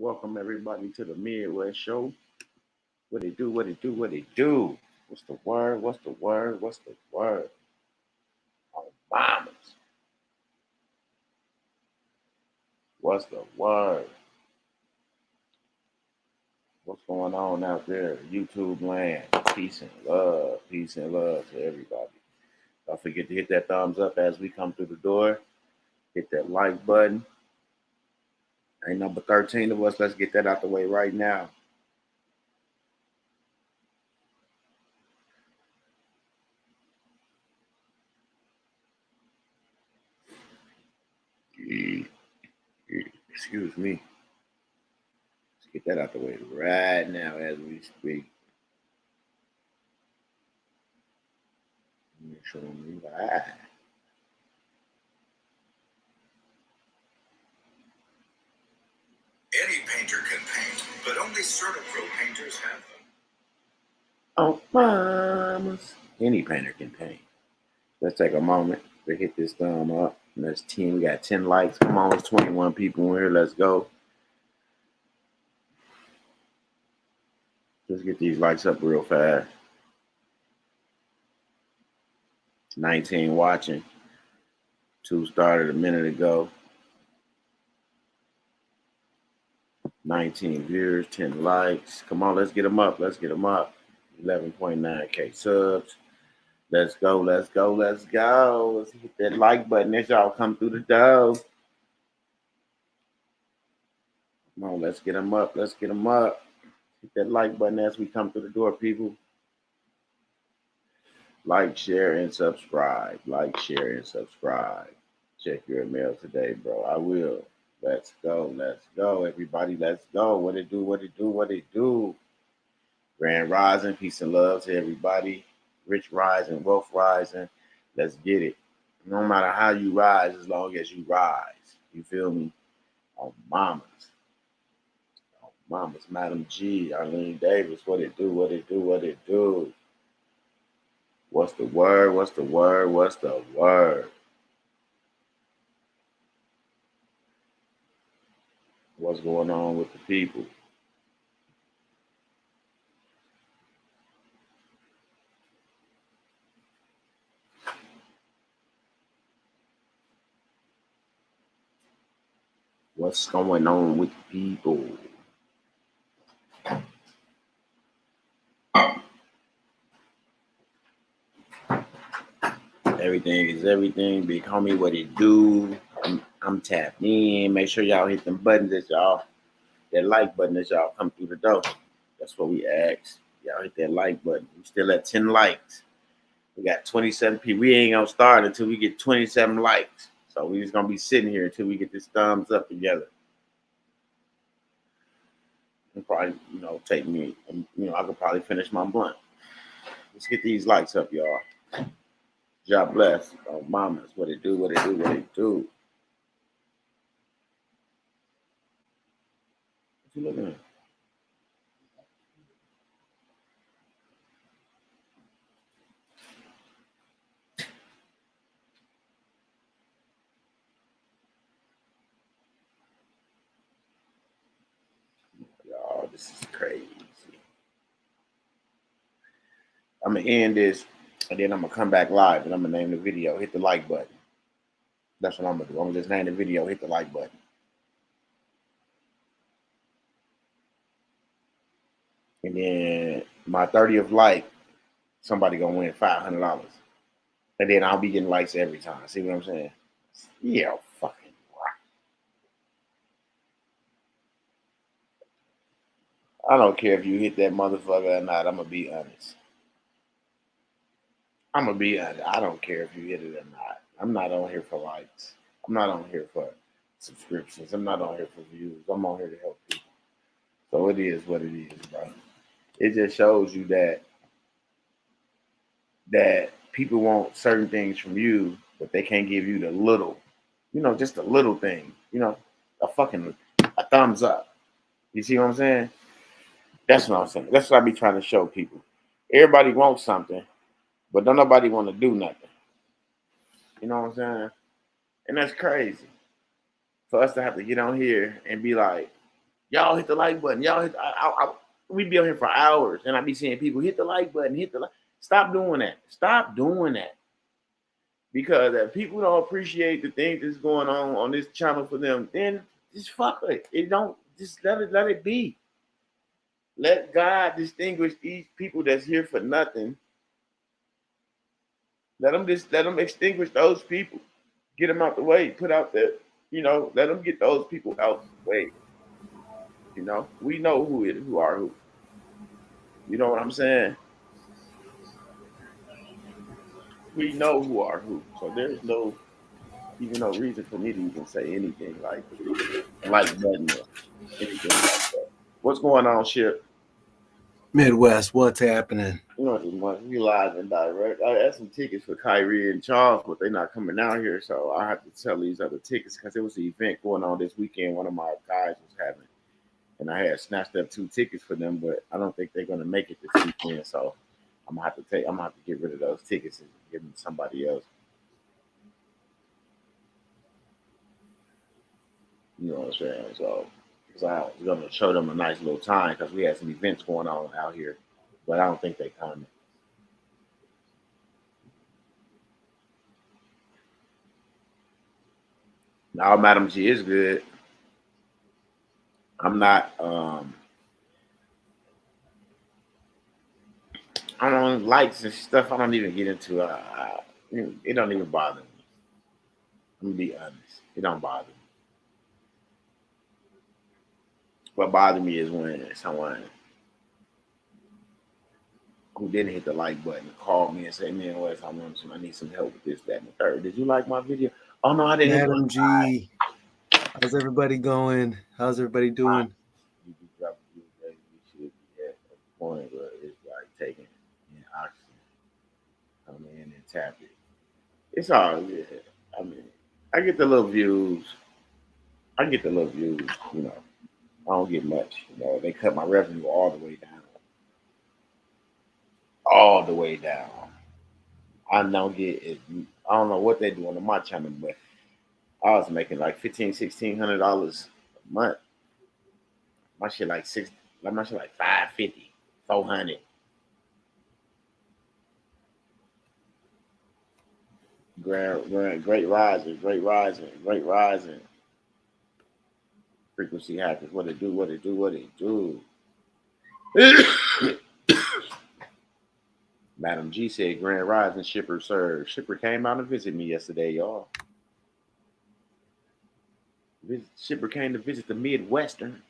Welcome everybody to the Midwest Show. What it do? What it do? What it do? What's the word? What's the word? What's the word? Obamas. What's the word? What's going on out there? YouTube land. Peace and love. Peace and love to everybody. Don't forget to hit that thumbs up as we come through the door. Hit that like button. Ain't number 13 of us. Let's get that out the way right now. Excuse me. Let's get that out the way right now as we speak. Show me why. Any painter can paint, but only certain pro painters have them. Obamas. Any painter can paint. Let's take a moment to hit this thumb up. And that's 10. We got 10 likes. Come on, it's 21 people in here. Let's go. Let's get these likes up real fast. 19 watching. 2 started a minute ago. 19 viewers, 10 likes. Come on, let's get them up. Let's get them up. 11.9K subs. Let's go, let's go, let's go. Let's hit that like button as y'all come through the door. Come on, let's get them up. Let's get them up. Hit that like button as we come through the door, people. Like, share, and subscribe. Like, share, and subscribe. Check your mail today, bro. I will. Let's go. Let's go, everybody. Let's go. What it do? What it do? What it do? Grand rising. Peace and love to everybody. Rich rising. Wealth rising. Let's get it. No matter how you rise, as long as you rise. You feel me? On mamas. On mamas. Madam G. Arlene Davis. What it do? What it do? What it do? What's the word? What's the word? What's the word? What's going on with the people? What's going on with the people? Everything is everything. Big homie, what it do? I'm tapped in. Make sure y'all hit them buttons that like button as y'all come through the door. That's what we ask. Y'all hit that like button. We still at 10 likes. We got 27 people. We ain't gonna start until we get 27 likes. So we just gonna be sitting here until we get this thumbs up together. And probably, take me, I could probably finish my blunt. Let's get these likes up, y'all. God bless. Oh, mamas, what it do, what it do, what it do. What you looking at? Y'all, this is crazy. I'm going to end this, and then I'm going to come back live, and I'm going to name the video. Hit the like button. That's what I'm going to do. I'm going to just name the video, hit the like button. And then my 30th like, somebody going to win $500. And then I'll be getting likes every time. See what I'm saying? Yeah, fucking right. I don't care if you hit that motherfucker or not. I'm going to be honest. I'm going to be honest. I don't care if you hit it or not. I'm not on here for likes. I'm not on here for subscriptions. I'm not on here for views. I'm on here to help people. So it is what it is, bro. It just shows you that people want certain things from you, but they can't give you the little, just a little thing, a thumbs up. You see what I'm saying? That's what I'm saying. That's what I be trying to show people. Everybody wants something, but don't nobody want to do nothing. You know what I'm saying? And that's crazy. For us to have to get on here and be like, Y'all hit the like button. Y'all hit. We be on here for hours, and I be seeing people hit the like button, hit the like. Stop doing that. Stop doing that. Because if people don't appreciate the things that's going on this channel for them, then just fuck it. It don't just let it be. Let God distinguish these people that's here for nothing. Let them extinguish those people. Get them out the way. Put out that, let them get those people out the way. We know who are who. You know what I'm saying? We know who are who. So there's no reason for me to even say anything like button or anything like that. What's going on, Ship? Midwest, what's happening? We live and direct. I had some tickets for Kyrie and Charles, but they're not coming out here, so I have to sell these other tickets because there was an event going on this weekend. One of my guys was having, and I had snatched up 2 tickets for them, but I don't think they're gonna make it this weekend. So I'm gonna have to get rid of those tickets and give them to somebody else. You know what I'm saying? So, because I was gonna show them a nice little time because we had some events going on out here, but I don't think they coming. Now, Madam G is good. I'm not. I don't likes and stuff. I don't even get into. It don't even bother me. I'm gonna be honest. It don't bother me. What bothers me is when someone who didn't hit the like button called me and said, "Man, Wes, I need some help with this, that, and the third. Did you like my video? Oh no, I didn't hit the Madam G, how's everybody going? How's everybody doing? You should be at a point where it's like taking oxygen, come in and tap it. It's all good. I mean, I get the little views. I get the little views. I don't get much. They cut my revenue all the way down. All the way down. I don't get it. I don't know what they're doing on my channel, but I was making like $1,500, $1,600 a month. My shit like my shit like 550, 400. Great rising, great rising, great rising. Frequency hackers, what it do, what it do, what it do. Madam G said Grand Rising Shipper served. Shipper came out and visited me yesterday, y'all. Shipper came to visit the Midwestern.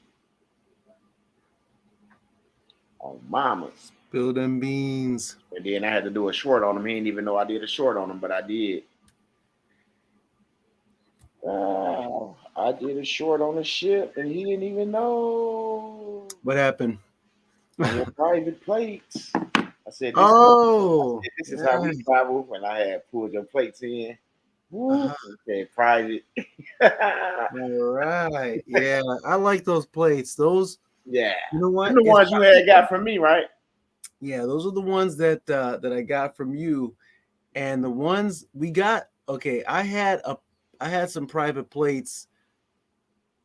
On mamas. Spill them beans. And then I had to do a short on him. He didn't even know I did a short on him, but I did. I did a short on the ship, and he didn't even know. What happened? On your private plates. I said, this is how we travel when I had pulled your plates in. Okay, private. All right. Yeah, I like those plates. Those. Yeah. You know what? They're the ones you had got from me, right? Yeah, those are the ones that I got from you, and the ones we got. Okay, I had some private plates,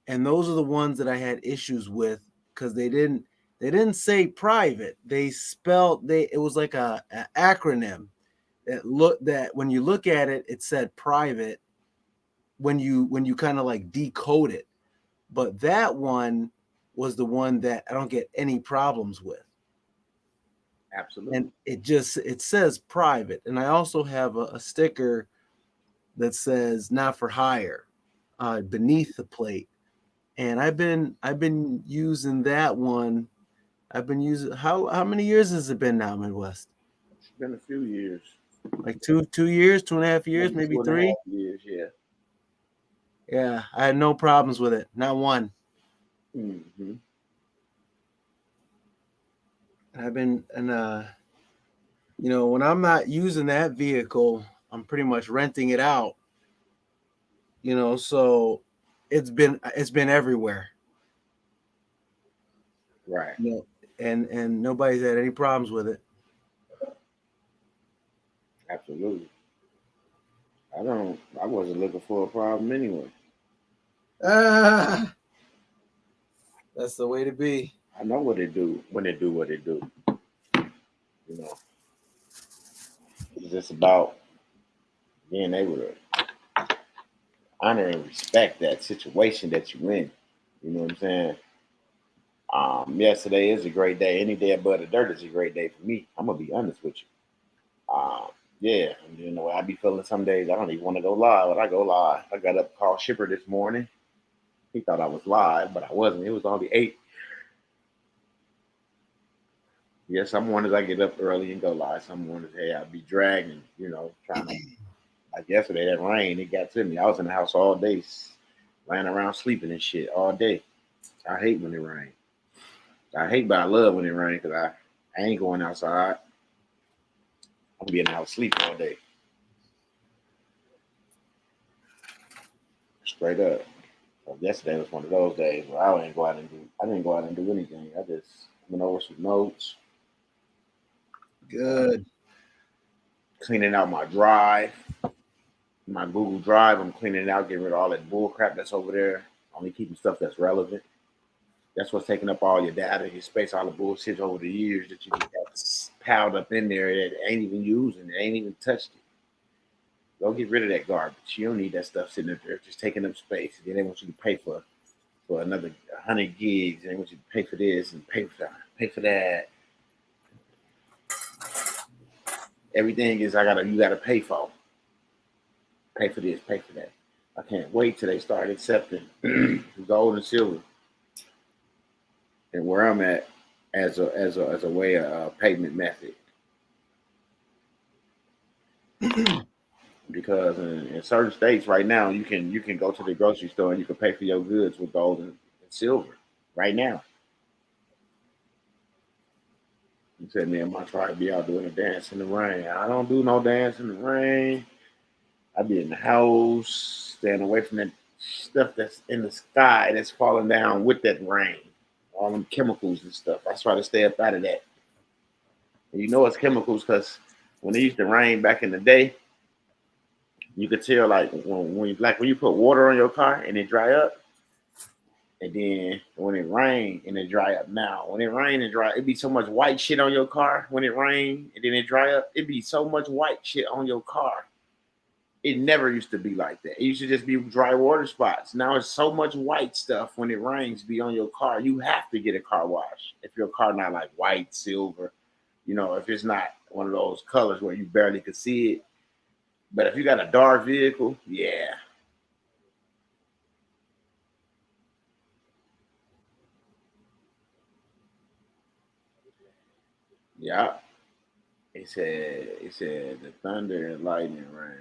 and those are the ones that I had issues with because they didn't say private. It was like an acronym that when you look at it, it said private when you kind of like decode it. But that one was the one that I don't get any problems with. Absolutely. And it says private. And I also have a sticker that says not for hire beneath the plate. And I've been using that one. I've been using how many years has it been now, Midwest? It's been a few years. Like 2 years, 2.5 years, maybe 3 years, yeah. Yeah, I had no problems with it, not one. Mm-hmm. I've been when I'm not using that vehicle, I'm pretty much renting it out. So it's been everywhere. Right. And nobody's had any problems with it. Absolutely. I wasn't looking for a problem anyway. That's the way to be. I know what it do when it do what it do. You know, it's just about being able to honor and respect that situation that you're in. You know what I'm saying? Yesterday is a great day. Any day above the dirt is a great day for me. I'm gonna be honest with you. Yeah, you know, I be feeling some days I don't even want to go live, but I go live. I got up called Shipper this morning. He thought I was live, but I wasn't. It was only 8. Yeah, some mornings I get up early and go live. Some mornings, hey, I be dragging, you know, trying to. Like yesterday, that rain, it got to me. I was in the house all day, laying around sleeping and shit all day. I hate when it rains. I hate, but I love when it rains because I ain't going outside. I'm gonna be in the house sleeping all day. Straight up. So yesterday was one of those days where I didn't go out and do anything. I just went over some notes, Good. cleaning out my drive, my Google Drive. I'm cleaning it out, getting rid of all that bull crap that's over there. Only keeping stuff that's relevant. That's what's taking up all your data, your space, all the bullshit over the years that you just got piled up in there that ain't even using, ain't even touched it. Go get rid of that garbage. You don't need that stuff sitting up there, just taking up space. Then they want you to pay for another 100 gigs. They want you to pay for this and pay for that. Everything is you gotta pay for. Pay for this, pay for that. I can't wait till they start accepting gold and silver and where I'm at as a way of payment method. Because in certain states right now you can go to the grocery store and you can pay for your goods with gold and silver right now. You said, man, my tribe be out doing a dance in the rain. I don't do no dance in the rain. I be in the house, staying away from that stuff that's in the sky that's falling down with that rain. All them chemicals and stuff. I try to stay up out of that. And you know it's chemicals because when it used to rain back in the day, you could tell like when you put water on your car and it dry up, and then when it rain and it dry up. Now when it rain and dry, it be so much white shit on your car. When it rain and then it dry up, it be so much white shit on your car. It never used to be like that. It used to just be dry water spots. Now it's so much white stuff when it rains be on your car. You have to get a car wash if your car not like white, silver. You know, if it's not one of those colors where you barely could see it. But if you got a dark vehicle, yeah. Yeah. It said the thunder and lightning rain.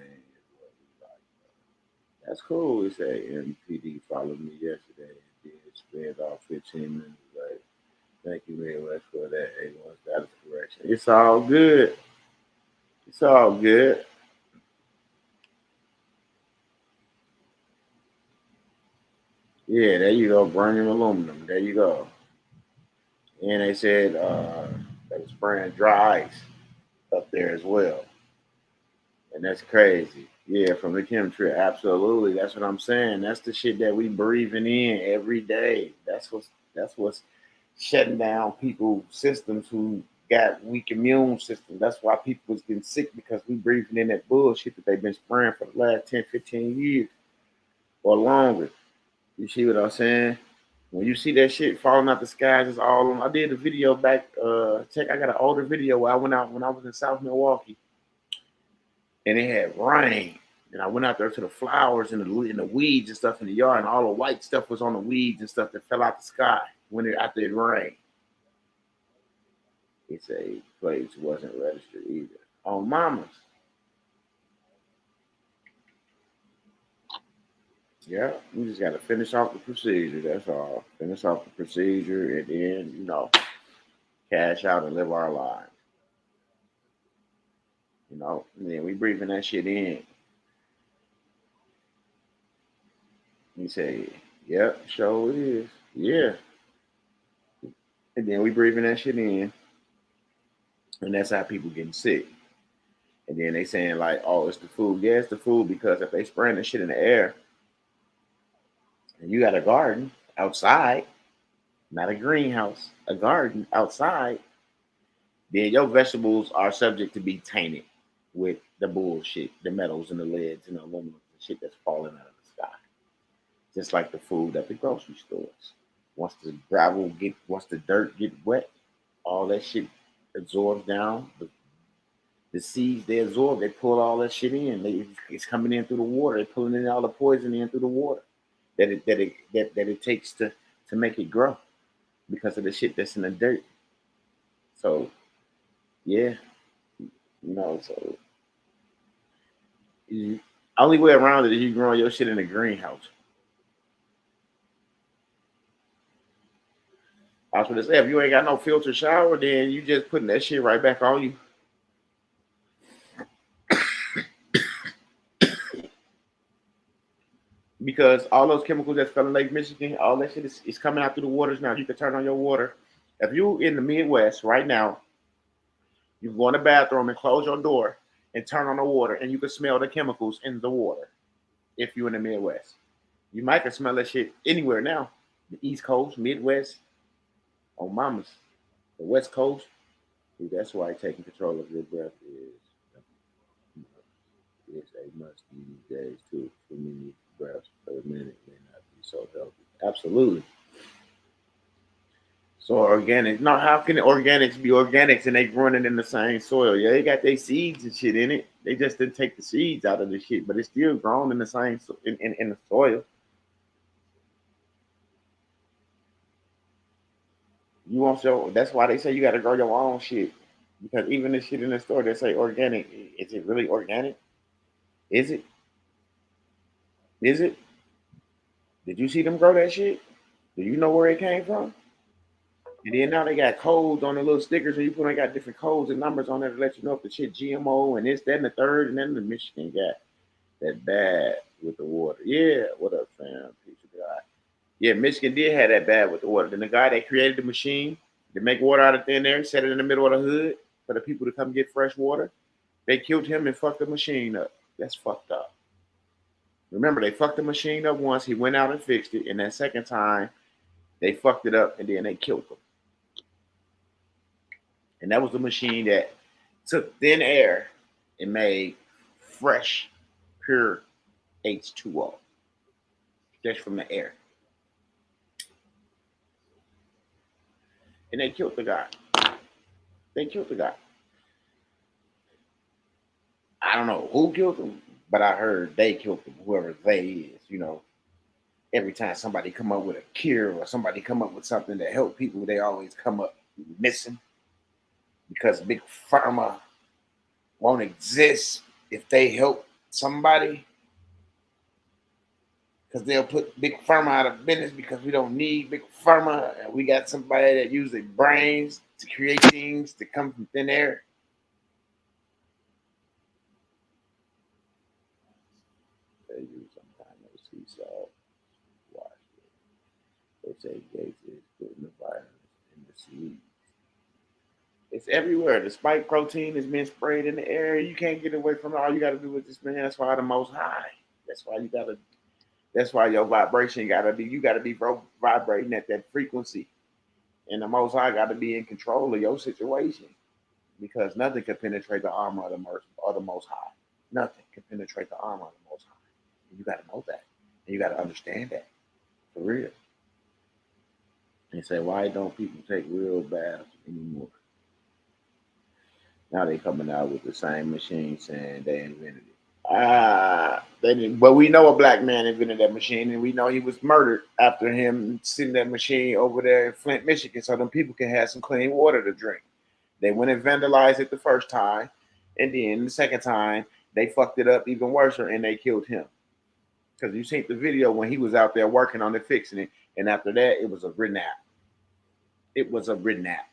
That's cool. It said MPD followed me yesterday and did sped off 15 minutes later. Thank you very much for that A1 status correction. It's all good. It's all good. Yeah, there you go. Burning aluminum. There you go. And they said they were spraying dry ice up there as well. And that's crazy. Yeah, from the chemtrail. Absolutely. That's what I'm saying. That's the shit that we breathing in every day. That's what's shutting down people's systems who got weak immune systems. That's why people was getting sick because we breathing in that bullshit that they've been spraying for the last 10, 15 years or longer. You see what I'm saying? When you see that shit falling out the skies, it's all on. I did a video back, I got an older video where I went out when I was in South Milwaukee and it had rain. And I went out there to the flowers and the weeds and stuff in the yard, and all the white stuff was on the weeds and stuff that fell out the sky after it rained. It said plates wasn't registered either. On mamas. Yeah, we just got to finish off the procedure. That's all. Finish off the procedure and then, cash out and live our lives. And then we breathing that shit in. He say, yep, sure it is. Yeah. And then we breathing that shit in. And that's how people getting sick. And then they saying like, oh, it's the food. Yeah, it's the food because if they spraying that shit in the air and you got a garden outside, not a greenhouse, a garden outside, then your vegetables are subject to be tainted with the bullshit, the metals and the leads and the aluminum, the shit that's falling out of the sky. Just like the food at the grocery stores. Once the dirt get wet, all that shit absorbs down. The seeds they absorb, they pull all that shit in. It's coming in through the water. They're pulling in all the poison in through the water that it takes to make it grow because of the shit that's in the dirt. So yeah, so only way around it is you growing your shit in a greenhouse. I was gonna say if you ain't got no filter shower, then you just putting that shit right back on you. Because all those chemicals that's fell in Lake Michigan, all that shit is coming out through the waters now. You can turn on your water. If you in the Midwest right now, you go in the bathroom and close your door and turn on the water, and you can smell the chemicals in the water. If you're in the Midwest, you might can smell that shit anywhere now. The East Coast, Midwest, on mamas, the West Coast. Dude, that's why taking control of your breath is a must these days too. Too many breaths per minute may not be so healthy. Absolutely. So organic. Now, how can organics be organics and they growing it in the same soil? Yeah, they got their seeds and shit in it. They just didn't take the seeds out of the shit, but it's still grown in the same in the soil. You want your. That's why they say you got to grow your own shit. Because even the shit in the store, they say organic. Is it really organic? Is it? Is it? Did you see them grow that shit? Do you know where it came from? And then now they got codes on the little stickers, and you put on got different codes and numbers on there to let you know if the shit GMO and this, that, and the third, and then the Michigan got that bad with the water. Yeah, what up, fam? Peace of God. Yeah, Michigan did have that bad with the water. Then the guy that created the machine to make water out of thin air, set it in the middle of the hood for the people to come get fresh water. They killed him and fucked the machine up. That's fucked up. Remember, they fucked the machine up once. He went out and fixed it, and that second time they fucked it up, and then they killed him. And that was the machine that took thin air and made fresh, pure H2O just from the air. And they killed the guy. They killed the guy. I don't know who killed him, but I heard they killed him, whoever they is, Every time somebody come up with a cure or somebody come up with something to help people, they always come up missing because big pharma won't exist if they help somebody, because they'll put big pharma out of business because we don't need big pharma and we got somebody that uses their brains to create things to come from thin air. They use some kind of sea salt. Wash it. They say Gates is putting the virus in the seeds. It's everywhere. The spike protein is being sprayed in the air. You can't get away from it. All you got to do is just, man, that's why the most high. That's why you got to, that's why your vibration got to be, you got to be vibrating at that frequency. And the most high got to be in control of your situation because nothing can penetrate the armor of the most high. Nothing can penetrate the armor of the most high. And you got to know that. And you got to understand that. For real. And say, why don't people take real baths anymore? Now they coming out with the same machine saying they invented it. They didn't, but we know a black man invented that machine, and we know he was murdered after him sitting that machine over there in Flint, Michigan, so them people can have some clean water to drink. They went and vandalized it the first time, and then the second time they fucked it up even worse, and they killed him. Because you seen the video when he was out there working on it, fixing it, and after that it was a renap. It was a renap.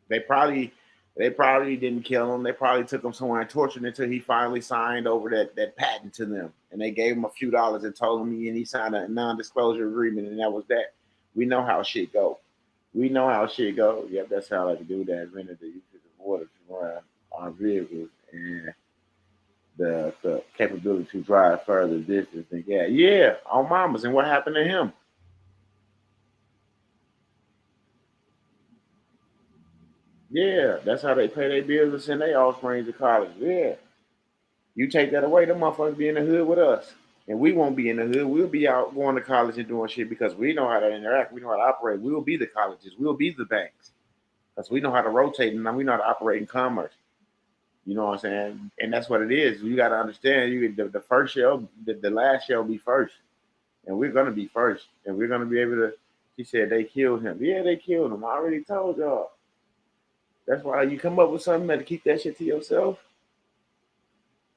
They probably didn't kill him. They probably took him somewhere and tortured him until he finally signed over that patent to them. And they gave him a few dollars and told him he signed a non-disclosure agreement, and that was that. We know how shit go. We know how shit go. Yep, that's how I do that. Rented the use of the water to run our vehicles and the capability to drive further distance. And yeah, on mamas. And what happened to him? Yeah, that's how they pay their bills and send their offspring to college. Yeah. You take that away, the motherfuckers be in the hood with us. And we won't be in the hood. We'll be out going to college and doing shit because we know how to interact. We know how to operate. We'll be the colleges. We'll be the banks. Because we know how to rotate and we know how to operate in commerce. You know what I'm saying? And that's what it is. You got to understand the first shell, the last shell be first. And we're going to be first. And we're going to be able to. She said they killed him. Yeah, they killed him. I already told y'all. That's why you come up with something to keep that shit to yourself.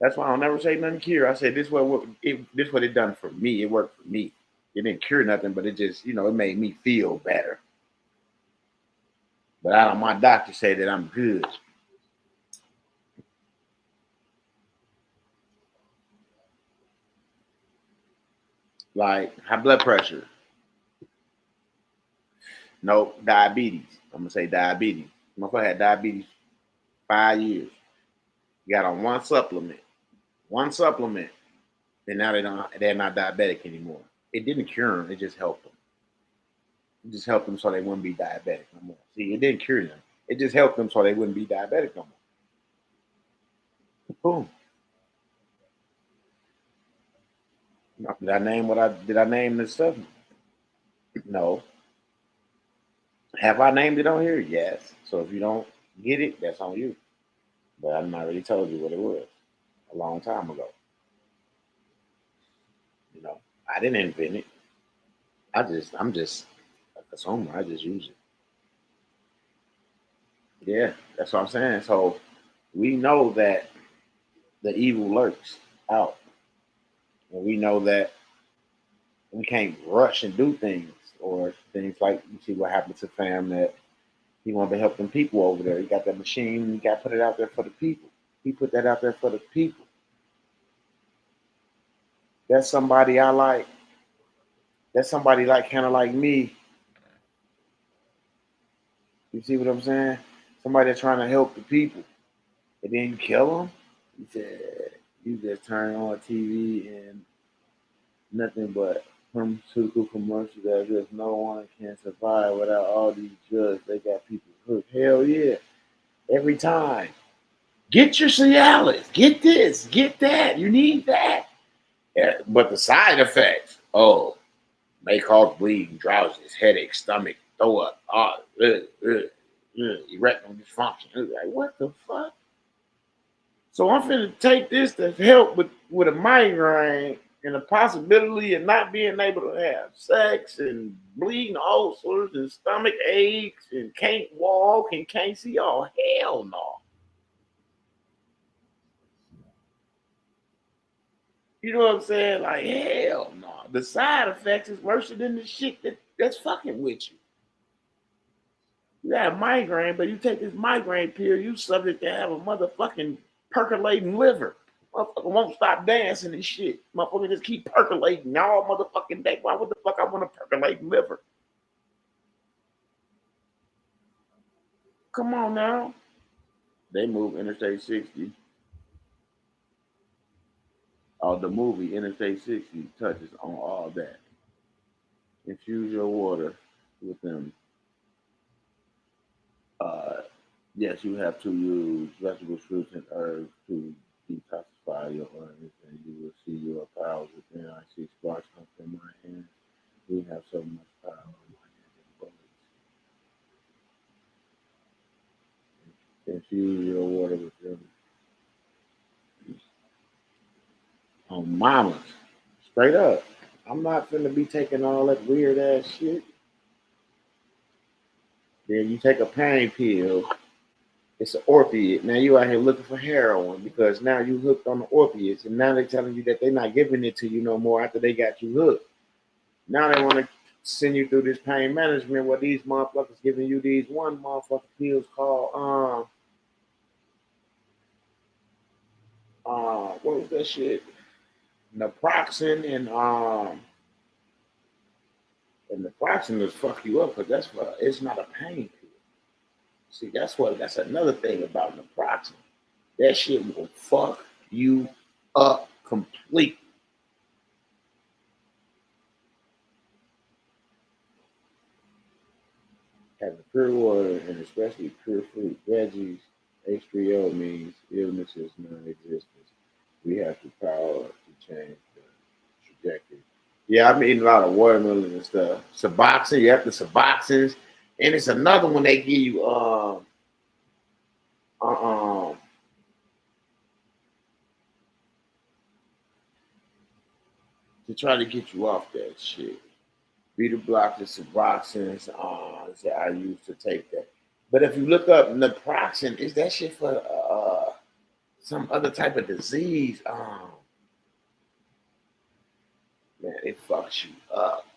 That's why I don't never say nothing cure. I said this what it done for me. It worked for me. It didn't cure nothing, but it just, it made me feel better. But I don't my doctor say that I'm good. Like high blood pressure. No, diabetes. I'm gonna say diabetes. My father had diabetes 5 years. Got on one supplement. One supplement. And now they're not diabetic anymore. It didn't cure them, it just helped them. It just helped them so they wouldn't be diabetic no more. See, it didn't cure them. It just helped them so they wouldn't be diabetic no more. Boom. Did I name this stuff? No. Have I named it on here? Yes. So if you don't get it, that's on you. But I already told you what it was a long time ago. I didn't invent it. I'm just a consumer. I just use it. Yeah, that's what I'm saying. So we know that the evil lurks out. And we know that we can't rush and do things or things like you see what happened to Fam that he wanted to help them people over there. He got that machine, he got to put it out there for the people. He put that out there for the people. That's somebody I like. That's somebody like kind of like me. You see what I'm saying? Somebody that's trying to help the people. It didn't kill him. He said, you just turn on TV and nothing but pharmaceutical commercials as if no one can survive without all these drugs. They got people hooked. Hell yeah. Every time. Get your Cialis. Get this. Get that. You need that. Yeah, but the side effects, may cause bleeding, drowsiness, headache, stomach, throw up, erectile dysfunction. Like, what the fuck? So I'm finna take this to help with a migraine and the possibility of not being able to have sex and bleeding ulcers and stomach aches and can't walk and can't see. Oh, hell no. You know what I'm saying? Like, hell no. The side effects is worse than the shit that's fucking with you. You got a migraine, but you take this migraine pill, you subject to have a motherfucking percolating liver. Motherfucker won't stop dancing and shit. Motherfucker just keep percolating all motherfucking day. Why would the fuck I want a percolating liver? Come on now. They move Interstate 60. The movie Interstate 60 touches on all that. Infuse your water with them. Uh, yes, you have to use vegetables, fruits, and herbs to detoxify your organs, and you will see your powers within. I see sparks come from my hands. We have so much power in my hands and infuse your water with them. On mamas, straight up. I'm not finna be taking all that weird ass shit. Then you take a pain pill. It's an opiate. Now you out here looking for heroin because now you hooked on the opiates, and now they're telling you that they're not giving it to you no more after they got you hooked. Now they want to send you through this pain management where these motherfuckers giving you these one motherfucking pills called what was that shit? Naproxen and naproxen will fuck you up because it's not a pain pill. See, that's another thing about naproxen. That shit will fuck you up completely. Having pure water and especially pure fruit, veggies, H3O means illness is non-existent. We have the power to change the trajectory. Yeah, I'm eating a lot of watermelon and stuff. Suboxone, you have the Suboxones, and it's another one they give you uh, um to try to get you off that shit. Beta blockers, Suboxones, I used to take that. But if you look up naproxen, is that shit for some other type of disease? Man, it fucks you up.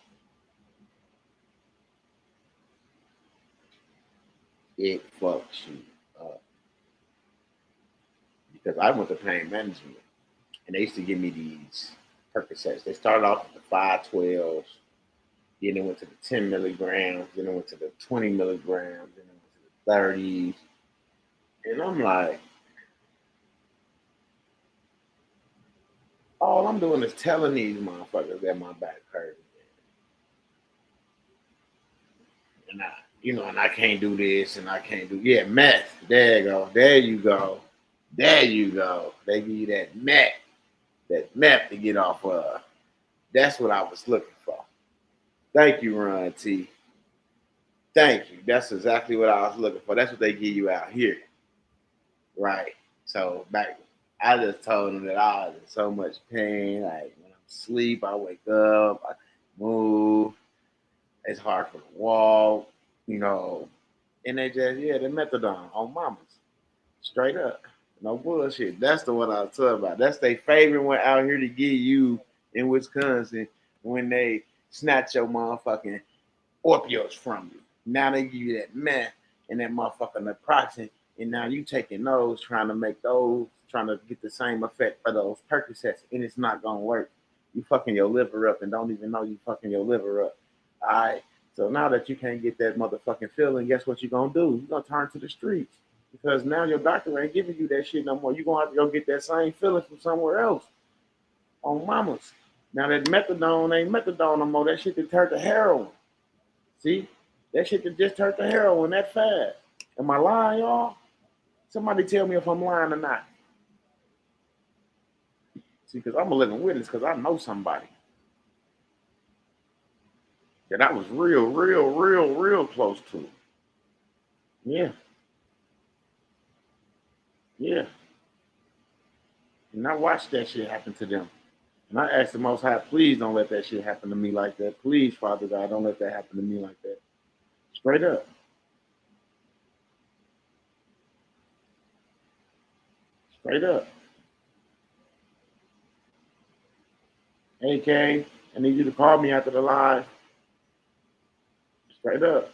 It fucks you up. Because I went to pain management and they used to give me these Percocets. They started off with the 512s, then it went to the 10 milligrams, then it went to the 20 milligrams, then it went to the 30s. And I'm like, all I'm doing is telling these motherfuckers that my back hurts. And I can't do this and I can't do meth. There you go. There you go. There you go. They give you that meth to get off of. That's what I was looking for. Thank you, Ron T. Thank you. That's exactly what I was looking for. That's what they give you out here. Right. So back I just told them that I was in so much pain. Like when I'm asleep, I wake up, I move. It's hard for me to walk, you know. And they just, the methadone on mamas. Straight up. No bullshit. That's the one I was talking about. That's their favorite one out here to give you in Wisconsin when they snatch your motherfucking opioids from you. Now they give you that meth and that motherfucking naproxen, and now you taking those, trying to make those, trying to get the same effect for those Percocets, and it's not gonna work. You fucking your liver up and don't even know you fucking your liver up. All right. So now that you can't get that motherfucking feeling, guess what you're gonna do? You're gonna turn to the streets because now your doctor ain't giving you that shit no more. You're gonna have to go get that same feeling from somewhere else on mamas. Now that methadone ain't methadone no more. That shit that turned to heroin. See, that shit that just turned to heroin that fast. Am I lying, y'all? Somebody tell me if I'm lying or not. See, because I'm a living witness because I know somebody that I was real close to. Yeah, yeah. And I watched that shit happen to them. And I asked the Most High, please don't let that shit happen to me like that. Please, Father God, don't let that happen to me like that. Straight up. Straight up. Hey, Kay, I need you to call me after the live. Straight up.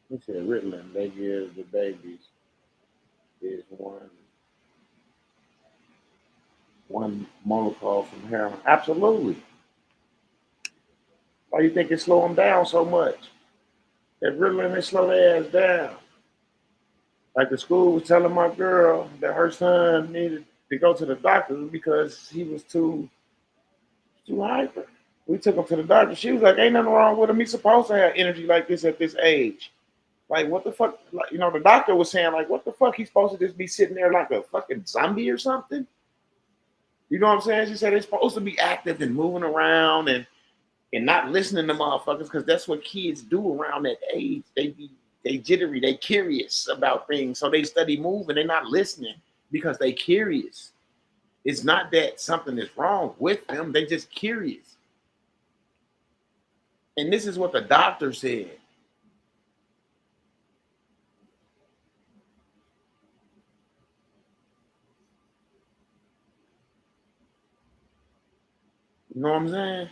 He said, Ritalin, they give the babies is one molecule from heroin. Absolutely. Why you think it slow them down so much? That Ritalin, they slow their ass down. Like the school was telling my girl that her son needed to go to the doctor because he was too hyper. We took him to the doctor. She was like, "Ain't nothing wrong with him. He's supposed to have energy like this at this age." Like, what the fuck? Like, the doctor was saying, like, what the fuck? He's supposed to just be sitting there like a fucking zombie or something. You know what I'm saying? She said they're supposed to be active and moving around and not listening to motherfuckers because that's what kids do around that age. They jittery, they curious about things, so they study moving. They're not listening because they curious. It's not that something is wrong with them; they just curious. And this is what the doctor said. You know what I'm saying?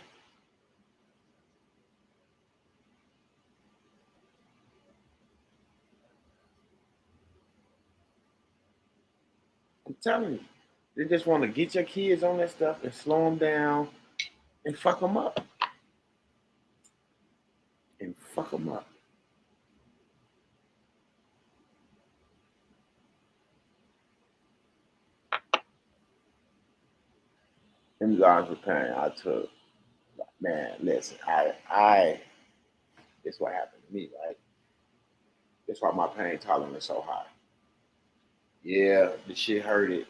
I'm telling you, they just want to get your kids on that stuff and slow them down and fuck them up and fuck them up. enzymes for pain. I took, man, listen, I this what happened to me, right? That's why my pain tolerance is so high. Yeah, the shit hurt it.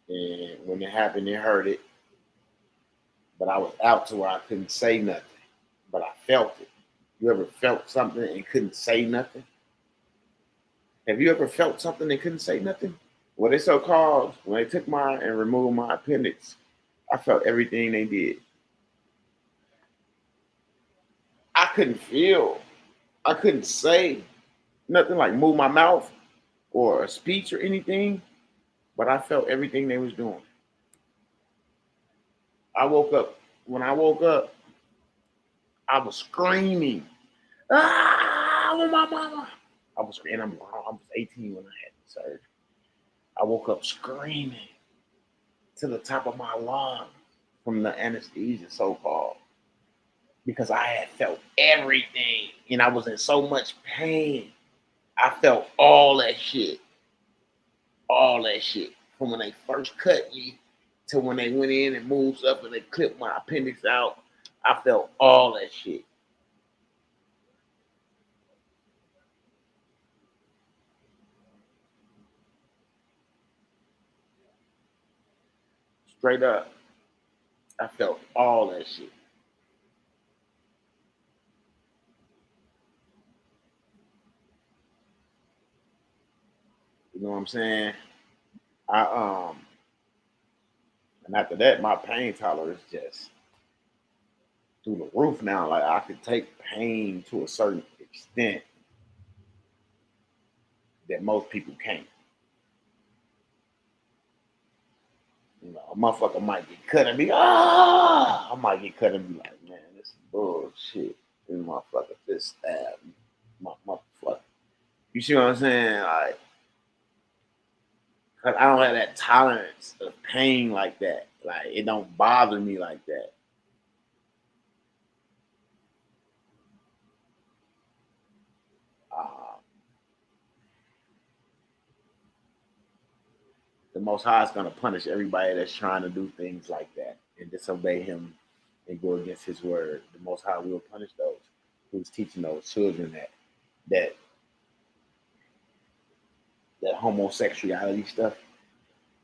And when it happened, it hurt it. But I was out to where I couldn't say nothing. But I felt it. You ever felt something and couldn't say nothing? Have you ever felt something and couldn't say nothing? Well, they so called when they took mine and removed my appendix, I felt everything they did. I couldn't feel. I couldn't say nothing like move my mouth or a speech or anything, but I felt everything they was doing. I woke up. When I woke up, I was screaming. Ah, my mama. I was screaming. I was 18 when I had the surgery. I woke up screaming to the top of my lungs from the anesthesia, so-called, because I had felt everything and I was in so much pain. I felt all that shit. All that shit. From when they first cut me to when they went in and moved up and they clipped my appendix out. I felt all that shit. Straight up. I felt all that shit. You know what I'm saying? I and after that my pain tolerance just through the roof now. Like I could take pain to a certain extent that most people can't. You know, a motherfucker might get cut and be I might get cut and be like, man, this is bullshit. This motherfucker just stabbed me. My motherfucker. You see what I'm saying? Like, cause I don't have that tolerance of pain like that. Like, it don't bother me like that. Uh, the Most High is gonna punish everybody that's trying to do things like that and disobey Him and go against His word. The Most High will punish those who's teaching those children that that homosexuality stuff.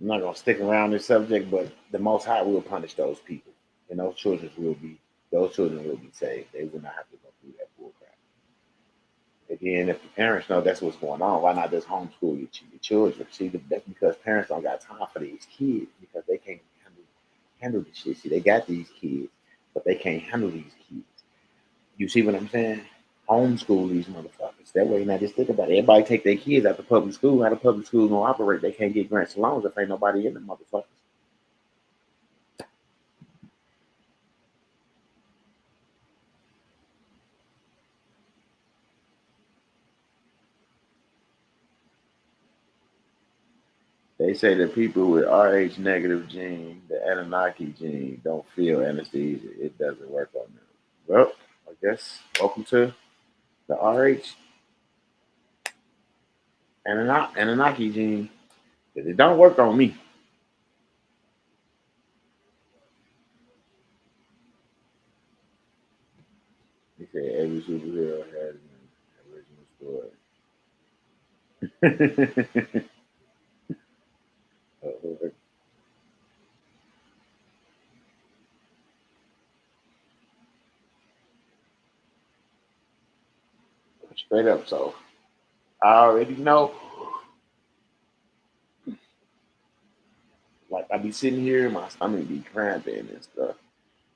I'm not gonna stick around this subject, but the Most High will punish those people, and those children will be saved. They will not have to go through that bull crap. Again, if the parents know that's what's going on, why not just homeschool your children? See, that's because parents don't got time for these kids because they can't handle the shit. See, they got these kids, but they can't handle these kids. You see what I'm saying? Homeschool these motherfuckers. That way, now just think about it. Everybody take their kids out to public school. How the public school gonna operate? They can't get grants and loans if ain't nobody in the motherfuckers. They say that people with Rh negative gene, the Anunnaki gene, don't feel anesthesia. It doesn't work on them. Well, I guess welcome to the Rh Anunnaki gene. Because it don't work on me. They say every superhero has an original story. Straight up, so I already know. Like I be sitting here, my stomach be cramping and stuff,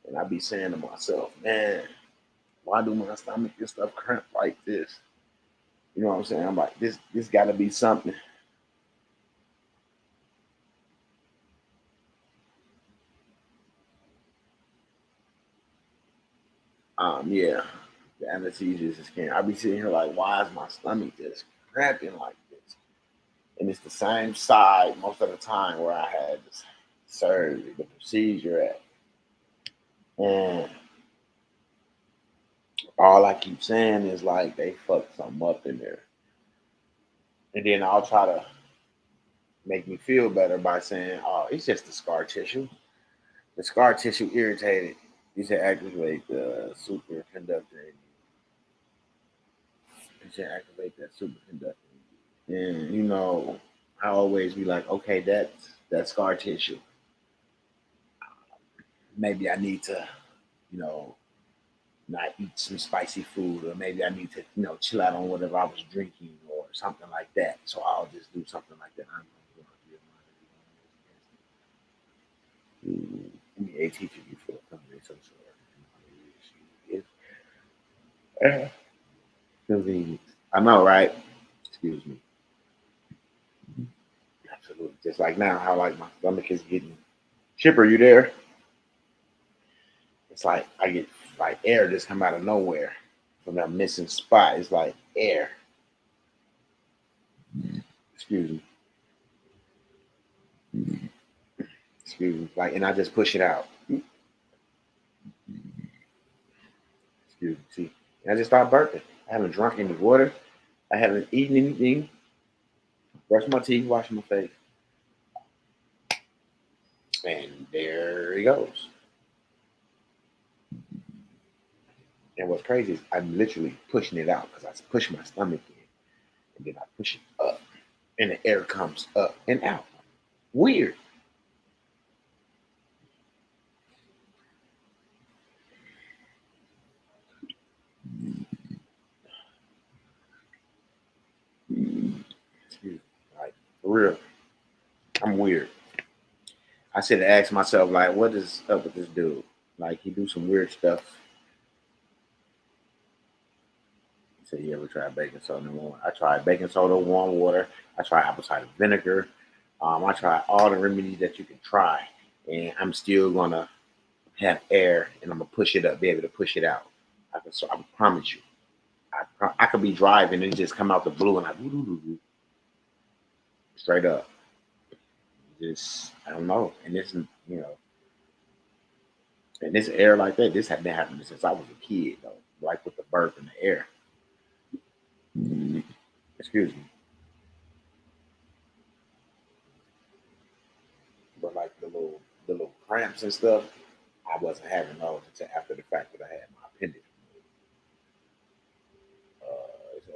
and I be saying to myself, "Man, why do my stomach and stuff cramp like this?" You know what I'm saying? I'm like, this got to be something. Yeah, the anesthesia just can't. I be sitting here like, why is my stomach just cramping like this? And it's the same side most of the time where I had this surgery, the procedure at, and all I keep saying is like they fucked something up in there. And then I'll try to make me feel better by saying, "Oh, it's just the scar tissue. The scar tissue irritated. You should activate the superconductor. You should activate that superconductor. And you know, I always be like, okay, that's scar tissue. Maybe I need to, you know, not eat some spicy food, or maybe I need to, chill out on whatever I was drinking or something like that. So I'll just do something like that. Let me a teacher you for the company some sort. Convenience. I know, right? Excuse me. Absolutely. Just like now, how like my stomach is getting. Chipper, you there? It's like I get like air just come out of nowhere from that missing spot. It's like air. Excuse me. Excuse me. Like, and I just push it out. Excuse me. See, and I just start burping. I haven't drunk any water. I haven't eaten anything. Brushed my teeth, washed my face, and there he goes. And what's crazy is I'm literally pushing it out because I push my stomach in, and then I push it up, and the air comes up and out. Weird. Excuse me. Like, for real. I'm weird. I should have asked myself, like, what is up with this dude? Like, he do some weird stuff. He said, you ever tried baking soda and warm? I tried baking soda, warm water. I tried apple cider vinegar. I tried all the remedies that you can try, and I'm still gonna have air, and I'm gonna push it up, be able to push it out. I promise you. I could be driving and it just come out the blue, and I straight up. Just I don't know, and this and this air like that, this had been happening since I was a kid, though. Like with the burp in the air. Excuse me, but like the little cramps and stuff, I wasn't having those until after the fact that I had my appendix. So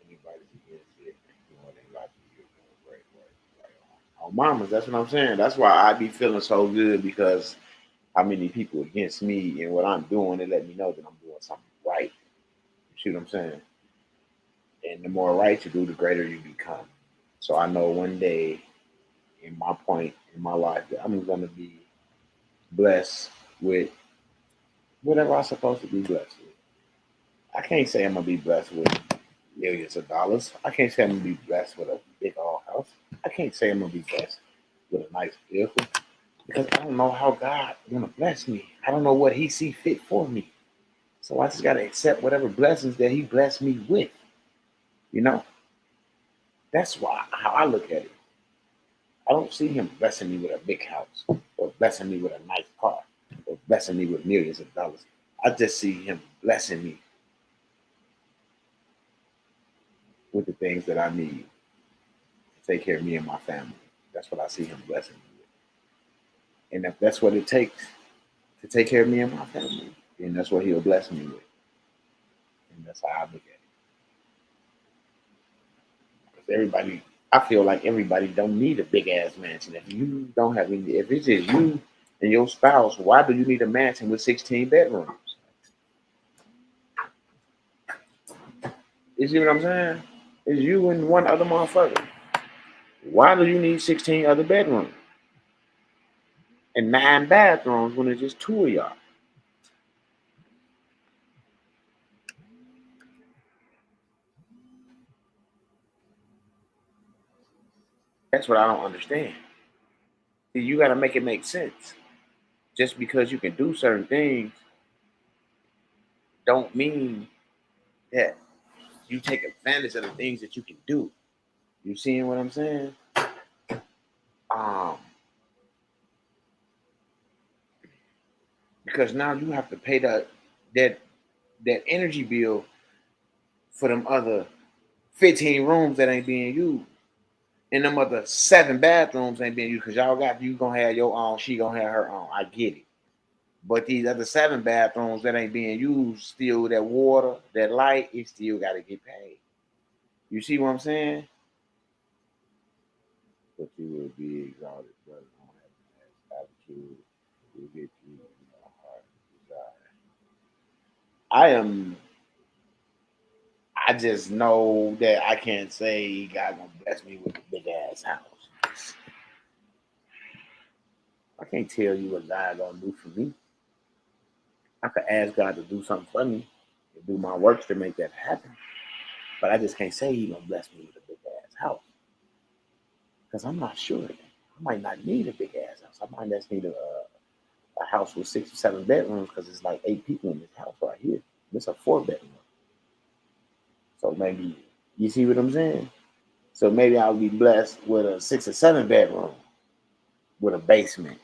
anybody's against it, they like you doing great work. Like, oh, mamas, that's what I'm saying. That's why I be feeling so good because how many people against me and what I'm doing, they let me know that I'm doing something right. You see what I'm saying? And the more right you do, the greater you become. So I know one day in my point in my life that I'm gonna be blessed with whatever I'm supposed to be blessed with. I can't say I'm gonna be blessed with millions of dollars. I can't say I'm gonna be blessed with a big old house. I can't say I'm gonna be blessed with a nice vehicle because I don't know how God gonna bless me. I don't know what He see fit for me. So I just gotta accept whatever blessings that He blessed me with. You know, that's why how I look at it. I don't see Him blessing me with a big house or blessing me with a nice car or blessing me with millions of dollars. I just see Him blessing me with the things that I need to take care of me and my family. That's what I see Him blessing me with. And if that's what it takes to take care of me and my family, then that's what He'll bless me with. And that's how I look at it. Because everybody, I feel like everybody don't need a big ass mansion. If you don't have any, if it's just you and your spouse, why do you need a mansion with 16 bedrooms? You see what I'm saying? It's you and one other motherfucker. Why do you need 16 other bedrooms and 9 bathrooms when it's just two of y'all? That's what I don't understand. You got to make it make sense. Just because you can do certain things, don't mean that you take advantage of the things that you can do. You seeing what I'm saying? Um, because now you have to pay that that energy bill for them other 15 rooms that ain't being used. And them other 7 bathrooms ain't being used because you gonna have your own, she gonna have her own. I get it. But these other 7 bathrooms that ain't being used, still that water, that light, it still gotta get paid. You see what I'm saying? But you will be exalted, brother. Don't have attitude. You'll get you in your heart desire. I just know that I can't say God gonna bless me with a big ass house. I can't tell you what God gonna do for me. I could ask God to do something for me and do my works to make that happen. But I just can't say He gonna bless me with a big ass house because I'm not sure. I might not need a big ass house. I might just need a house with 6 or 7 bedrooms because it's like 8 people in this house right here. This a 4 bedroom. So maybe you see what I'm saying. So maybe I'll be blessed with a 6 or 7 bedroom with a basement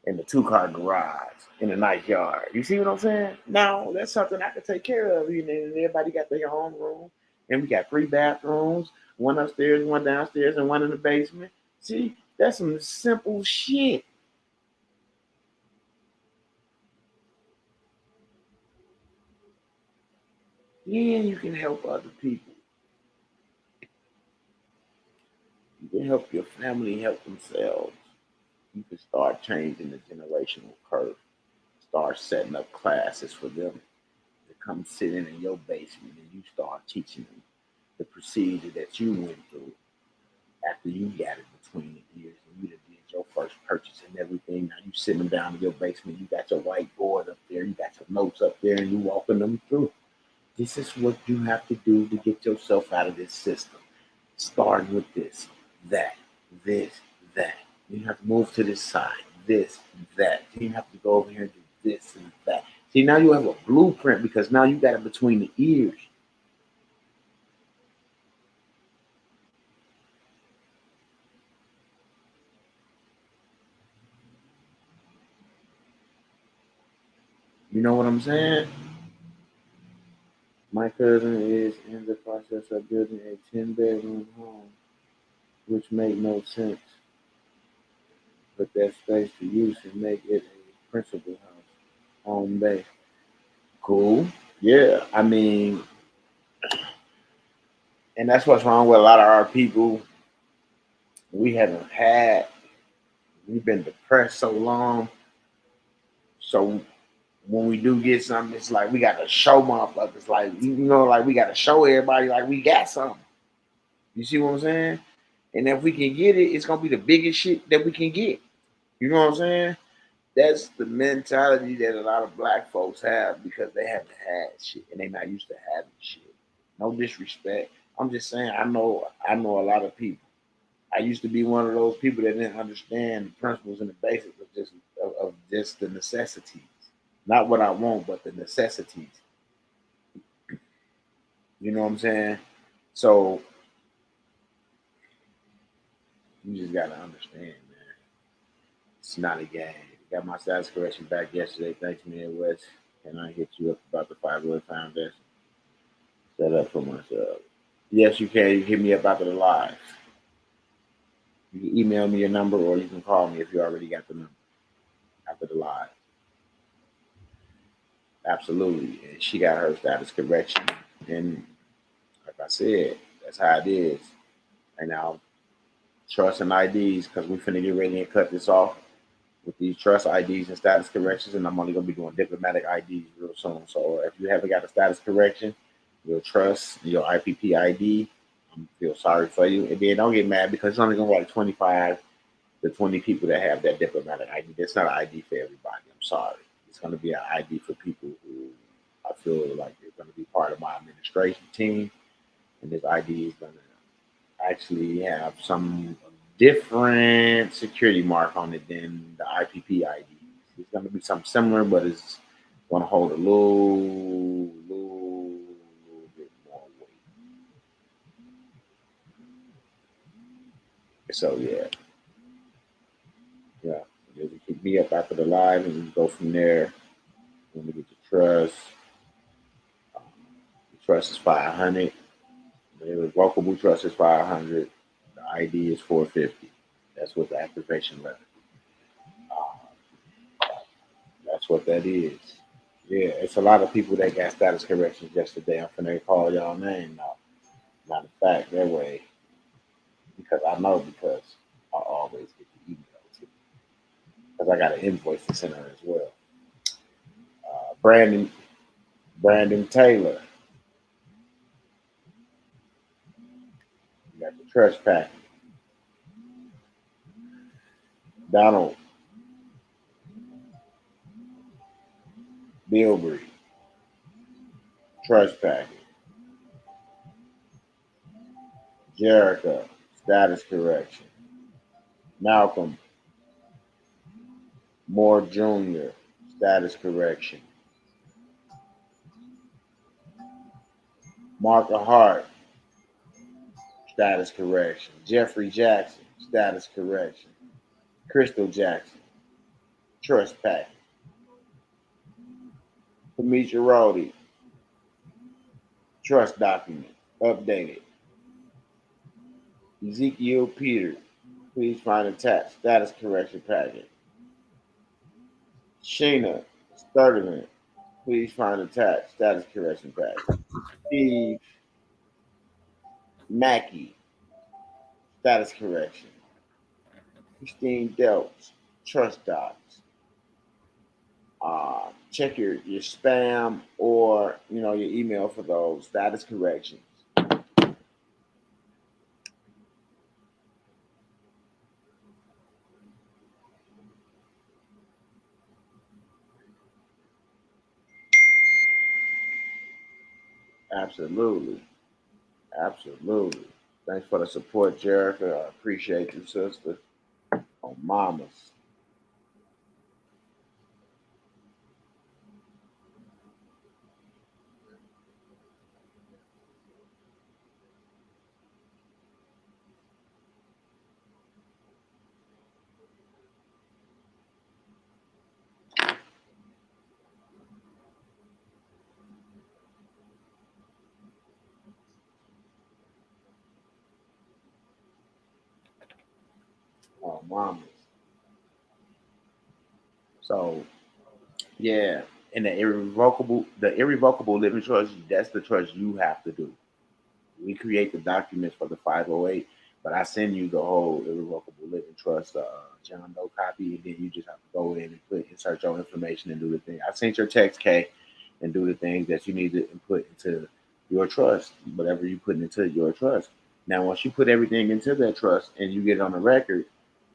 and a 2-car garage in a nice yard. You see what I'm saying? Now that's something I can take care of. You know, everybody got their own room, and we got 3 bathrooms, one upstairs, one downstairs, and one in the basement. See, that's some simple shit. Yeah, you can help other people. You can help your family help themselves. You can start changing the generational curve. Start setting up classes for them to come sit in your basement and you start teaching them the procedure that you went through after you got it between the ears and you did your first purchase and everything. Now you sitting them down in your basement, you got your whiteboard up there, you got your notes up there, and you walking them through. This is what you have to do to get yourself out of this system. Starting with this, that, this, that. You have to move to this side, this, that. You have to go over here and do this and that. See, now you have a blueprint because now you got it between the ears. You know what I'm saying? My cousin is in the process of building a 10-bedroom home, which make no sense. Put that space to use and make it a principal house, home base. Cool. Yeah, I mean, and that's what's wrong with a lot of our people. We haven't had, we've been depressed so long. So when we do get something, it's like we got to show motherfuckers, like, like we got to show everybody like we got something. You see what I'm saying? And if we can get it, it's gonna be the biggest shit that we can get. You know what I'm saying? That's the mentality that a lot of black folks have because they haven't had shit and they're not used to having shit. No disrespect. I'm just saying I know a lot of people. I used to be one of those people that didn't understand the principles and the basics of just the necessities. Not what I want, but the necessities. You know what I'm saying? So you just gotta understand, man. It's not a game. Got my status correction back yesterday. Thanks, Midwest. And I hit you up about the 5-Wood Foundation. Set up for myself. Yes, you can. You can hit me up after the live. You can email me your number or you can call me if you already got the number after the live. Absolutely. And she got her status correction. And like I said, that's how it is. And now, trust and IDs, because we finna get ready and cut this off with these trust IDs and status corrections. And I'm only going to be doing diplomatic IDs real soon. So if you haven't got a status correction, your trust, your IPP ID, I feel sorry for you. And then don't get mad because it's only going to be like 25 to 20 people that have that diplomatic ID. That's not an ID for everybody. I'm sorry. It's going to be an ID for people who I feel like they're going to be part of my administration team. And this ID is going to actually have some different security mark on it than the IPP ID. It's going to be something similar, but it's going to hold a little bit more weight. So yeah. You keep me up after the live, and we go from there. When we get to trust, the trust is 500. The revocable trust is 500. The ID is 450. That's what the activation letter. That's what that is. Yeah, it's a lot of people that got status corrections yesterday. I'm finna call y'all name now. Matter of fact, that way, because I know because I always get the email too. Because I got an invoice to send her as well. Brandon Taylor. You got the trust packet. Donald Bilbrey, trust packet. Jericho, status correction. Malcolm Moore Jr., status correction. Martha Hart, status correction. Jeffrey Jackson, status correction. Crystal Jackson, trust packet. Kamisha Rhodey, trust document, updated. Ezekiel Peters, please find attached, status correction packet. Sheena Sturtevant, please find attached, status correction packet. Steve Mackey, status correction. Christine Delps, trust docs. Check your spam or your email for those status corrections. Absolutely, absolutely. Thanks for the support, Jerica. I appreciate you, sister. On mamas. On mamas. So yeah, and the irrevocable living trust, that's the trust you have to do. We create the documents for the 508, but I send you the whole irrevocable living trust, John Doe copy, and then you just have to go in and insert your information and do the thing. I sent your text, K, and do the things that you need to input into your trust, whatever you put into your trust. Now, once you put everything into that trust and you get it on the record,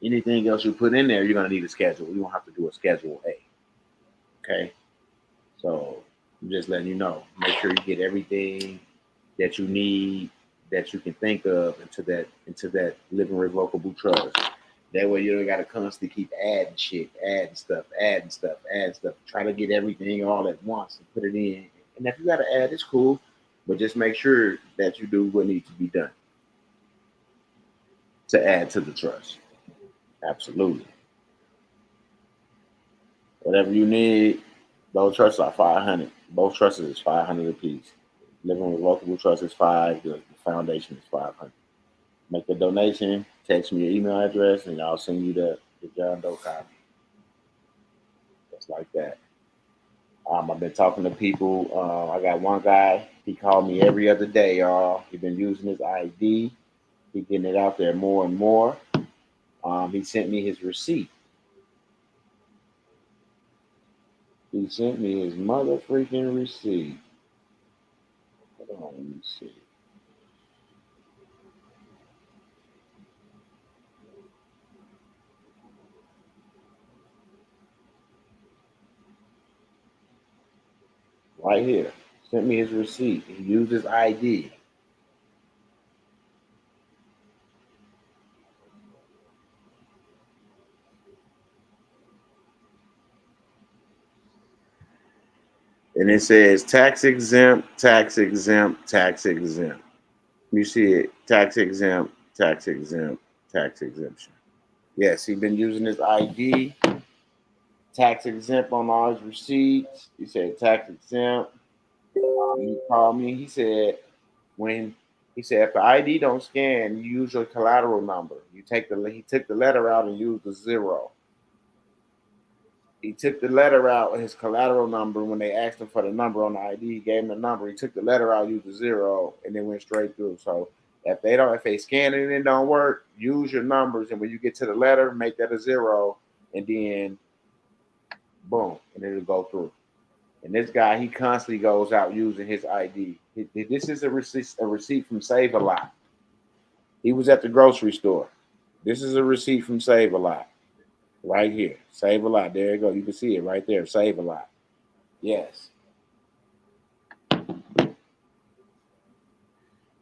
anything else you put in there, you're gonna need a schedule. You don't have to do a Schedule A. Okay, so I'm just letting you know. Make sure you get everything that you need that you can think of into that living revocable trust. That way you don't gotta constantly keep adding shit, adding stuff, adding stuff, adding stuff. Try to get everything all at once and put it in. And if you gotta add, it's cool, but just make sure that you do what needs to be done to add to the trust. Absolutely. Whatever you need, those trusts are 500. Both trusts is 500 apiece. Living revocable trust is five. The foundation is 500. Make the donation. Text me your email address, and I'll send you the John Doe copy. Just like that. I've been talking to people. I got one guy. He called me every other day, y'all. He been using his ID. He getting it out there more and more. He sent me his receipt. He sent me his mother freaking receipt. Hold on, let me see. Right here. Sent me his receipt. He used his ID. And it says tax exempt, tax exempt, tax exempt. You see it, tax exempt, tax exempt, tax exemption. Yes, he been using his ID, tax exempt on all his receipts. He said tax exempt. He called me. He said when He said if the ID don't scan, you use your collateral number. He took the letter out and used the zero. He took the letter out, his collateral number. When they asked him for the number on the ID, he gave him the number. He took the letter out, used the zero, and then went straight through. So if they scan it and it don't work, use your numbers, and when you get to the letter, make that a zero, and then boom, and it'll go through. And this guy, he constantly goes out using his ID. This is a receipt from Save a Lot. He was at the grocery store. This is a receipt from Save a Lot. Right here. Save a Lot. There you go. You can see it right there. Save a Lot. Yes.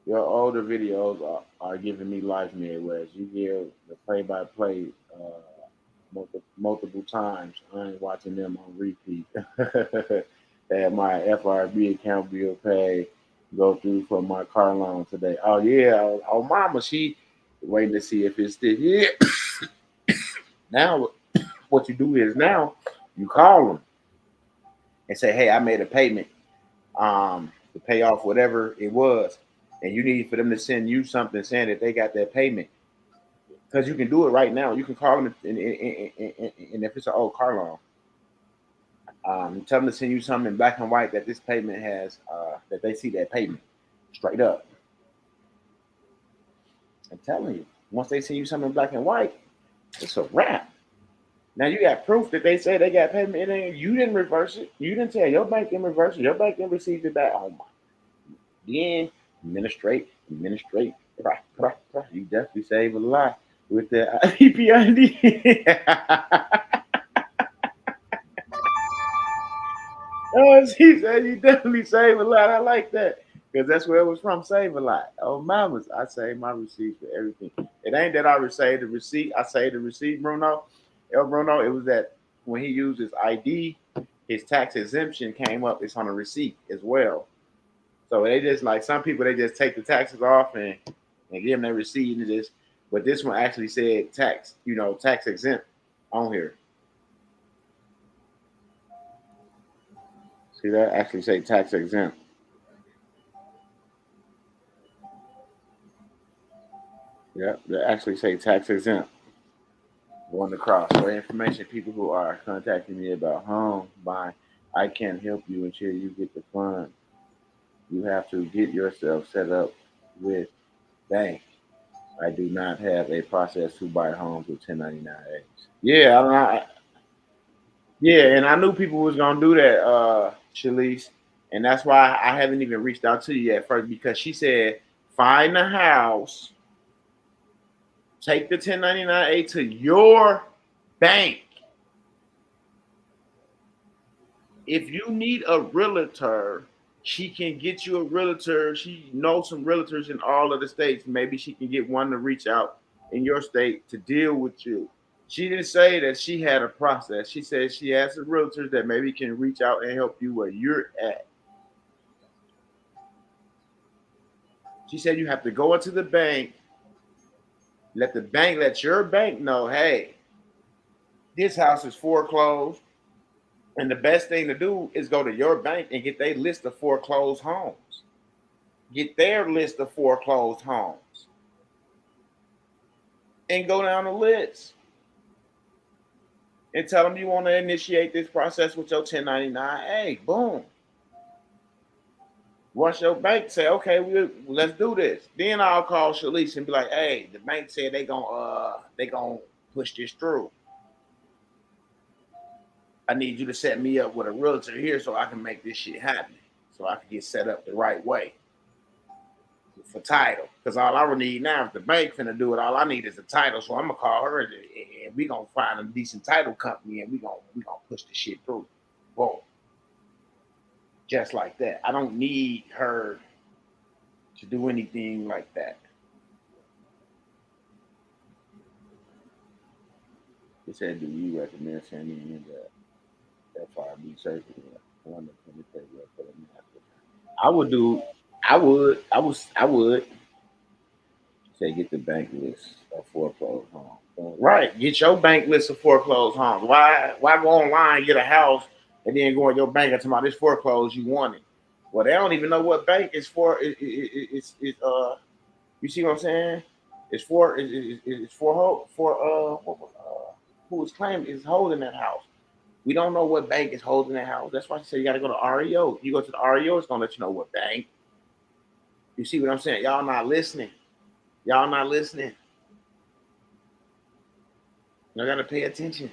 Your older videos are giving me life, whereas you give the play-by-play multiple times. I ain't watching them on repeat. That my FRB account bill pay go through for my car loan today. Oh yeah, oh mama, she waiting to see if it's still here. Now, what you do is now you call them and say, hey, I made a payment to pay off whatever it was, and you need for them to send you something saying that they got that payment. Because you can do it right now. You can call them, and if it's an old car loan, tell them to send you something in black and white that this payment has, that they see that payment straight up. I'm telling you, once they send you something in black and white, it's a wrap. Now you got proof that they say they got payment, and you didn't reverse it. You didn't tell your bank didn't reverse it. Your bank didn't receive it back. Oh my! Then administrate. You definitely save a lot with the EPID. Oh, she said you definitely save a lot. I like that because that's where it was from. Save a lot. Oh, mamas, I save my receipts for everything. It ain't that I save the receipt. I save the receipt, Bruno. Bruno, it was that when he used his ID, his tax exemption came up. It's on a receipt as well. So they just like some people, they just take the taxes off and give them their receipt and this. But this one actually said tax, tax exempt on here. See that? Actually say tax exempt. Yeah, they actually say tax exempt. Going across. For information, people who are contacting me about home buying, I can't help you until you get the funds. You have to get yourself set up with bank. I do not have a process to buy homes with 1099As. Yeah, I don't know. Yeah, and I knew people was gonna do that, Shalise, and that's why I haven't even reached out to you yet first because she said find a house, take the 1099A to your bank. If you need a realtor, she can get you a realtor. She knows some realtors in all of the states. Maybe she can get one to reach out in your state to deal with you. She didn't say that she had a process. She said she has some realtors that maybe can reach out and help you where you're at. She said you have to go into the bank, let your bank know, hey, this house is foreclosed. And the best thing to do is go to your bank and get their list of foreclosed homes. Get their list of foreclosed homes. And go down the list. And tell them you want to initiate this process with your 1099A. Boom. Once your bank say, okay, let's do this. Then I'll call Shalise and be like, hey, the bank said they gonna push this through. I need you to set me up with a realtor here so I can make this shit happen. So I can get set up the right way for title. Because all I need now, if the bank finna do it, all I need is a title. So I'm gonna call her and we gonna find a decent title company and we gonna push the shit through. Boom. Just like that. I don't need her to do anything like that. He said, do you recommend sending in the FRB surgery? I would say get the bank list of foreclosed homes. Right, get your bank list of foreclosed homes. Why go online, get a house, and then go in your bank and tell me this foreclosed you want it? Well, they don't even know what bank is for. You see what I'm saying? It's who is claiming is holding that house. We don't know what bank is holding that house. That's why I say you got to go to REO. You go to the REO, it's gonna let you know what bank. You see what I'm saying? Y'all not listening. Y'all not listening. You got to pay attention.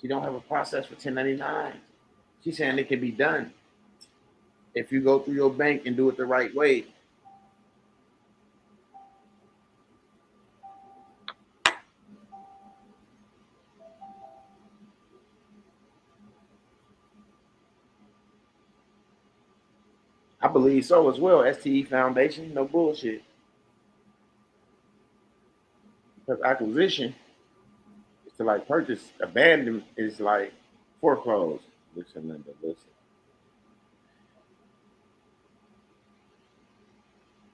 She don't have a process for 1099. She's saying it can be done if you go through your bank and do it the right way. I believe so as well. STE Foundation, no bullshit. Because acquisition is to like purchase, abandon is like foreclose. Listen, Linda, listen.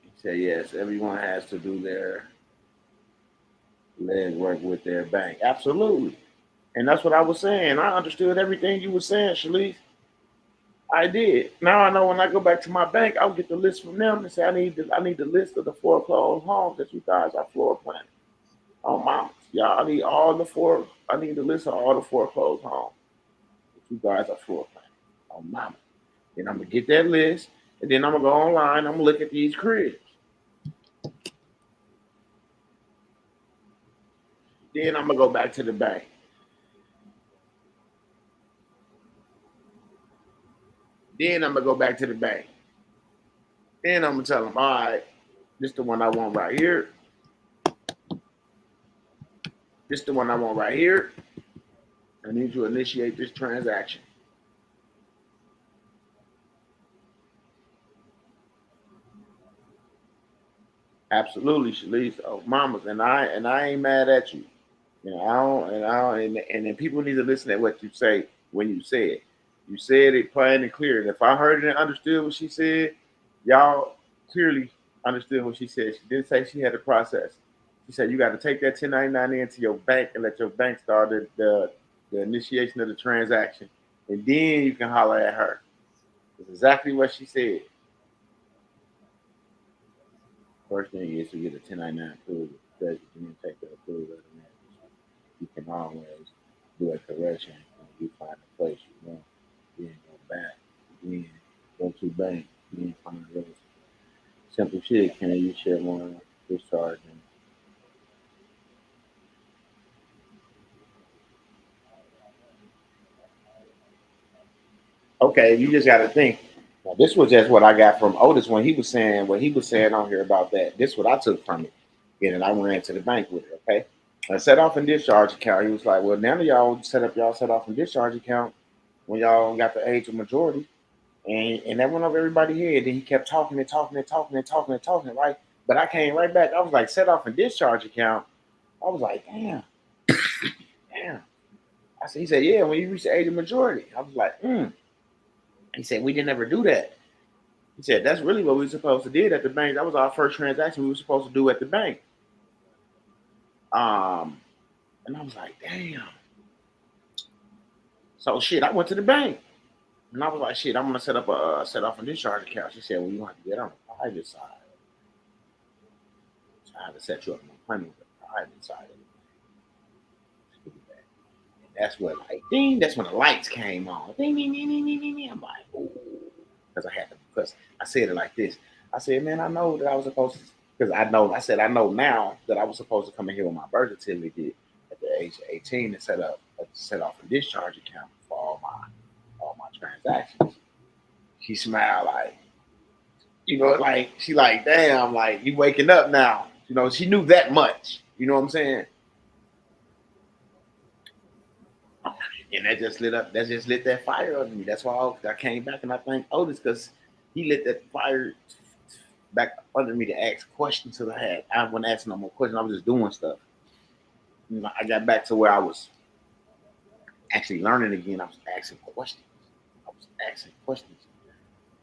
He said, yes, everyone has to do their leg work with their bank. Absolutely. And that's what I was saying. I understood everything you were saying, Shalice. I did. Now I know when I go back to my bank, I'll get the list from them and say I need the list of the foreclosed homes that you guys are floor planning. Oh mama. Y'all, I need all the four I need the list of all the foreclosed homes that you guys are floor planning. Oh mama. Then I'm gonna get that list and then I'm gonna go online, I'm gonna look at these cribs. Then I'm gonna go back to the bank. Then I'm gonna go back to the bank. Then I'm gonna tell them, all right, this is the one I want right here. This is the one I want right here. I need to initiate this transaction. Absolutely, Shalice. Oh, mamas, and I ain't mad at you. You know, and then people need to listen to what you say when you say it. You said it plain and clear. And if I heard and understood what she said, y'all clearly understood what she said. She didn't say she had a process. She said you got to take that 1099 into your bank and let your bank start the initiation of the transaction, and then you can holler at her. That's exactly what she said. First thing is to get a 1099 approved because you can take the approved automatically. You can always do a correction when you find a place you want, then go back, then go to bank, then find a place. Simple shit. Can you share more discharge? Okay, you just got to think. Now, this was just what I got from Otis when he was saying what he was saying on here about that. This is what I took from it. And I ran to the bank with it. Okay. I set off and discharge account. He was like, well, now that y'all set up y'all set off and discharge account when y'all got the age of majority. And that went over everybody's head. Then he kept talking and talking and talking and talking and talking, right? But I came right back. I was like, set off and discharge account. I was like, damn, damn. He said, yeah, when you reach the age of majority. I was like, He said, we didn't ever do that. He said, that's really what we were supposed to do at the bank. That was our first transaction we were supposed to do at the bank. Um, and I was like, damn. So shit, I went to the bank. And I was like, shit, I'm gonna set up a set off a discharge account. She said, well, you have to get on the private side. So I had to set you up on the private side of it. And that's what like ding, that's when the lights came on. Ding ding ding ding ding ding. I'm like, ooh. Because I said it like this. I said, man, I know that I was supposed to because I know now that I was supposed to come in here with my birth certificate at the age of 18 to set off a discharge account for all my transactions. She smiled like, like she like, damn, like you waking up now. She knew that much. You know what I'm saying? And that just lit up. That just lit that fire under me. That's why I came back and I thanked Otis because he lit that fire back under me to ask questions. So I wasn't asking no more questions. I was just doing stuff. I got back to where I was actually learning again. I was asking questions. I was asking questions,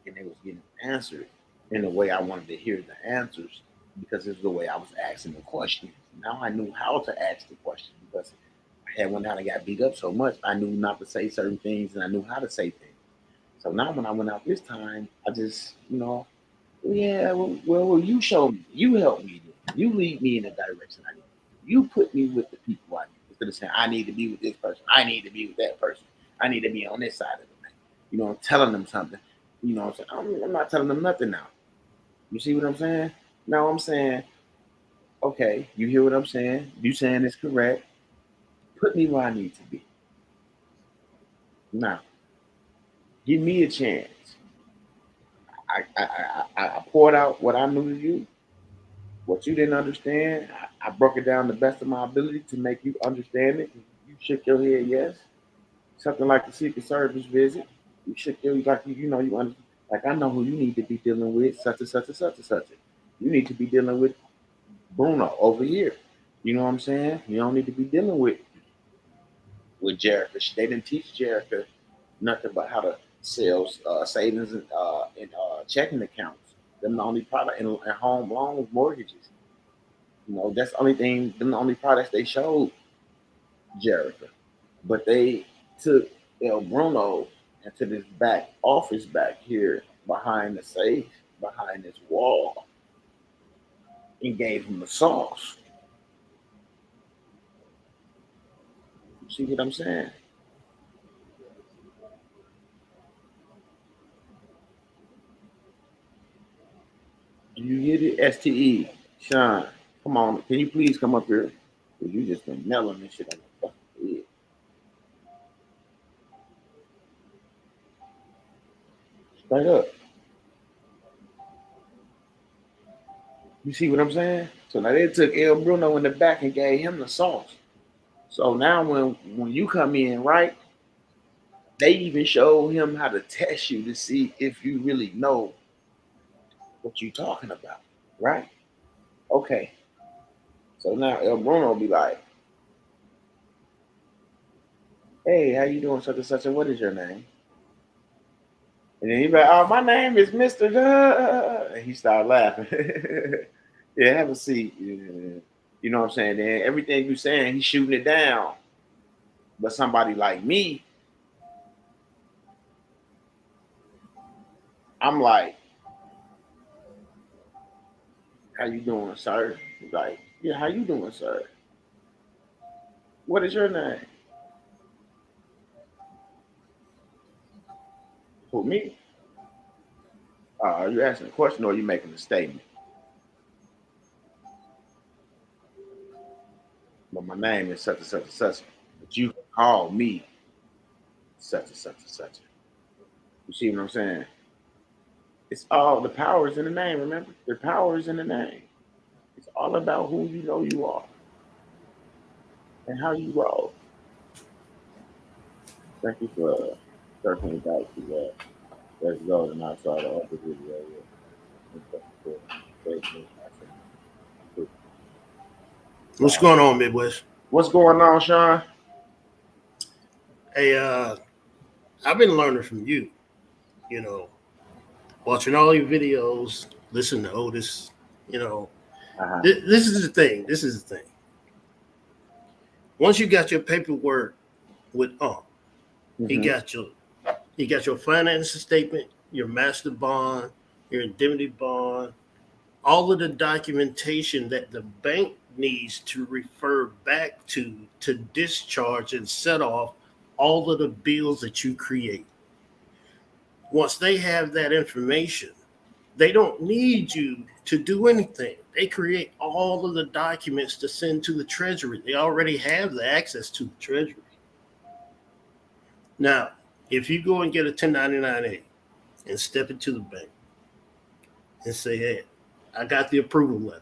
and they was getting answered in the way I wanted to hear the answers because it's the way I was asking the questions. Now I knew how to ask the question because I had one time I got beat up so much I knew not to say certain things and I knew how to say things. So now when I went out this time, I just, yeah, well, you show me, you help me, you lead me in the direction I need. You put me with the people I need. Instead of saying I need to be with this person, I need to be with that person, I need to be on this side of the thing. I'm telling them something. I'm saying I'm not telling them nothing now. You see what I'm saying? Now I'm saying, okay, you hear what I'm saying? You saying it's correct. Put me where I need to be. Now, give me a chance. I poured out what I knew to you, what you didn't understand. I broke it down the best of my ability to make you understand it. You shook your head, yes. Something like the Secret Service visit. You shook your like you understand. Like I know who you need to be dealing with, such and such and such and such. You need to be dealing with Bruno over here. You know what I'm saying? You don't need to be dealing with Jerica. They didn't teach Jerica nothing but how to sell savings and checking accounts. Them the only product and home loans, mortgages. That's the only thing. Them the only products they showed Jerica. But they took El Bruno into this back office back here behind the safe, behind this wall, and gave him the sauce. You see what I'm saying? You get it? STE. Sean, come on. Can you please come up here? Because you just been nailing this shit on the fucking head. Straight up. You see what I'm saying? So now they took El Bruno in the back and gave him the sauce. So now when you come in, right, they even show him how to test you to see if you really know what you're talking about, right? Okay. So now El Bruno will be like, hey, how you doing, such and such, and what is your name? And then he's like, oh, my name is Mr. Duh. And he started laughing. Yeah, have a seat. Yeah. You know what I'm saying? Then everything you saying, he's shooting it down. But somebody like me, I'm like, how you doing, sir? He's like, yeah, how you doing, sir? What is your name? For me? Are you asking a question or are you making a statement? But my name is such and such and such. But you call me such and such and such. You see what I'm saying? It's all the power is in the name, remember? The power is in the name. It's all about who you know you are and how you roll. Thank you for circling back to that. Let's go and I saw the other video. What's going on, Midwest? What's going on, Sean? Hey, I've been learning from you, you know, watching all your videos, listening to Otis, you know. Uh-huh. This is the thing. This is the thing. Once you got your paperwork with you got your financial statement, your master bond, your indemnity bond, all of the documentation that the bank needs to refer back to discharge and set off all of the bills that you create. Once they have that information, they don't need you to do anything. They create all of the documents to send to the Treasury. They already have the access to the Treasury. Now, if you go and get a 1099A and step into the bank and say, hey, I got the approval letter.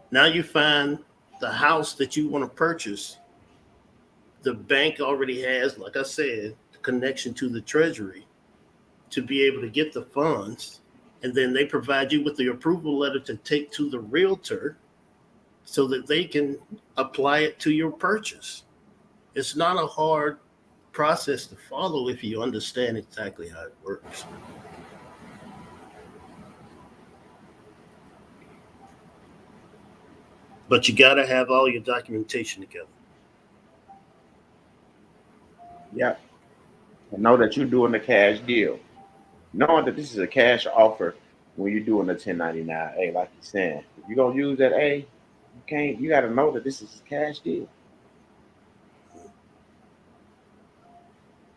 Now you find the house that you want to purchase. The bank already has, like I said, the connection to the Treasury to be able to get the funds. And then they provide you with the approval letter to take to the realtor so that they can apply it to your purchase. It's not a hard process to follow if you understand exactly how it works. But you got to have all your documentation together. Yeah. And know that you're doing a cash deal. Knowing that this is a cash offer when you're doing a 1099A, like you're saying. If you're gonna use that A, you gotta know that this is a cash deal.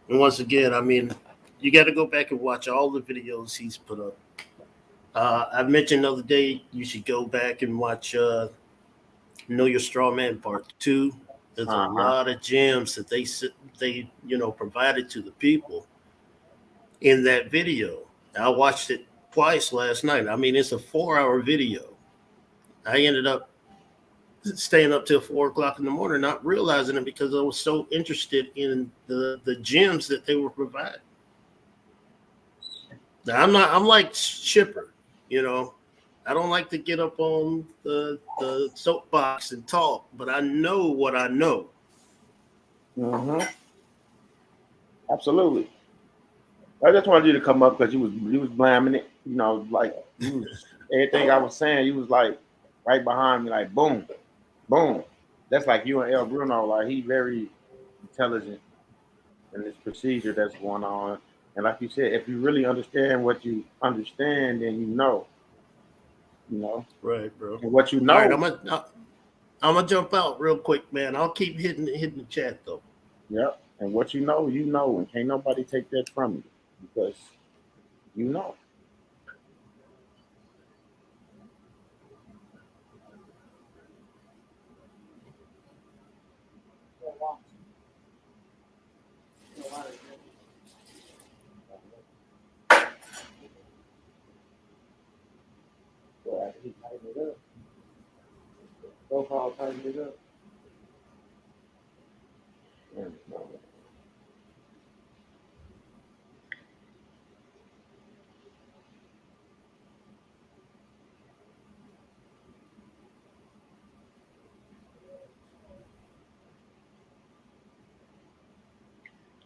And once again, I mean, you got to go back and watch all the videos he's put up. I mentioned the other day you should go back and watch Know Your Straw Man Part 2. There's a Uh-huh. lot of gems that they provided to the people in that video. I watched it twice last night. I mean, it's a 4-hour video. I ended up staying up till 4 o'clock in the morning, not realizing it because I was so interested in the gems that they were providing. Now I'm like Shipper, you know. I don't like to get up on the soapbox and talk, but I know what I know. Mm-hmm. Absolutely. I just wanted you to come up because you was blaming it. You know, like you was everything I was saying. You was like right behind me, like boom, boom. That's like you and El Bruno. Like he very intelligent in this procedure that's going on. And like you said, if you really understand what you understand, then you know, Right, bro. and what you All right, know. I'm gonna jump out real quick, man. I'll keep hitting the chat though. Yep. And what you know, and can't nobody take that from you because you know. So after he tightened it up, so far tightened it up. And,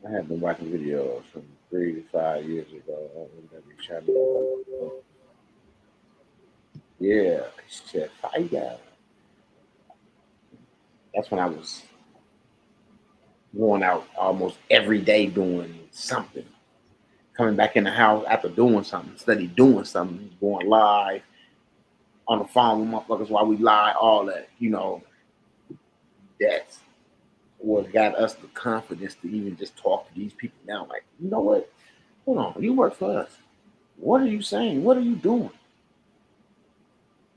I have been watching videos from 3 to 5 years ago on every channel. Yeah, she said fire. That's when I was going out almost every day doing something. Coming back in the house after doing something, study doing something, going live on the phone with motherfuckers while we lie, all that. You know, that's what got us the confidence to even just talk to these people now. Like, you know what? Hold on, you work for us. What are you saying? What are you doing?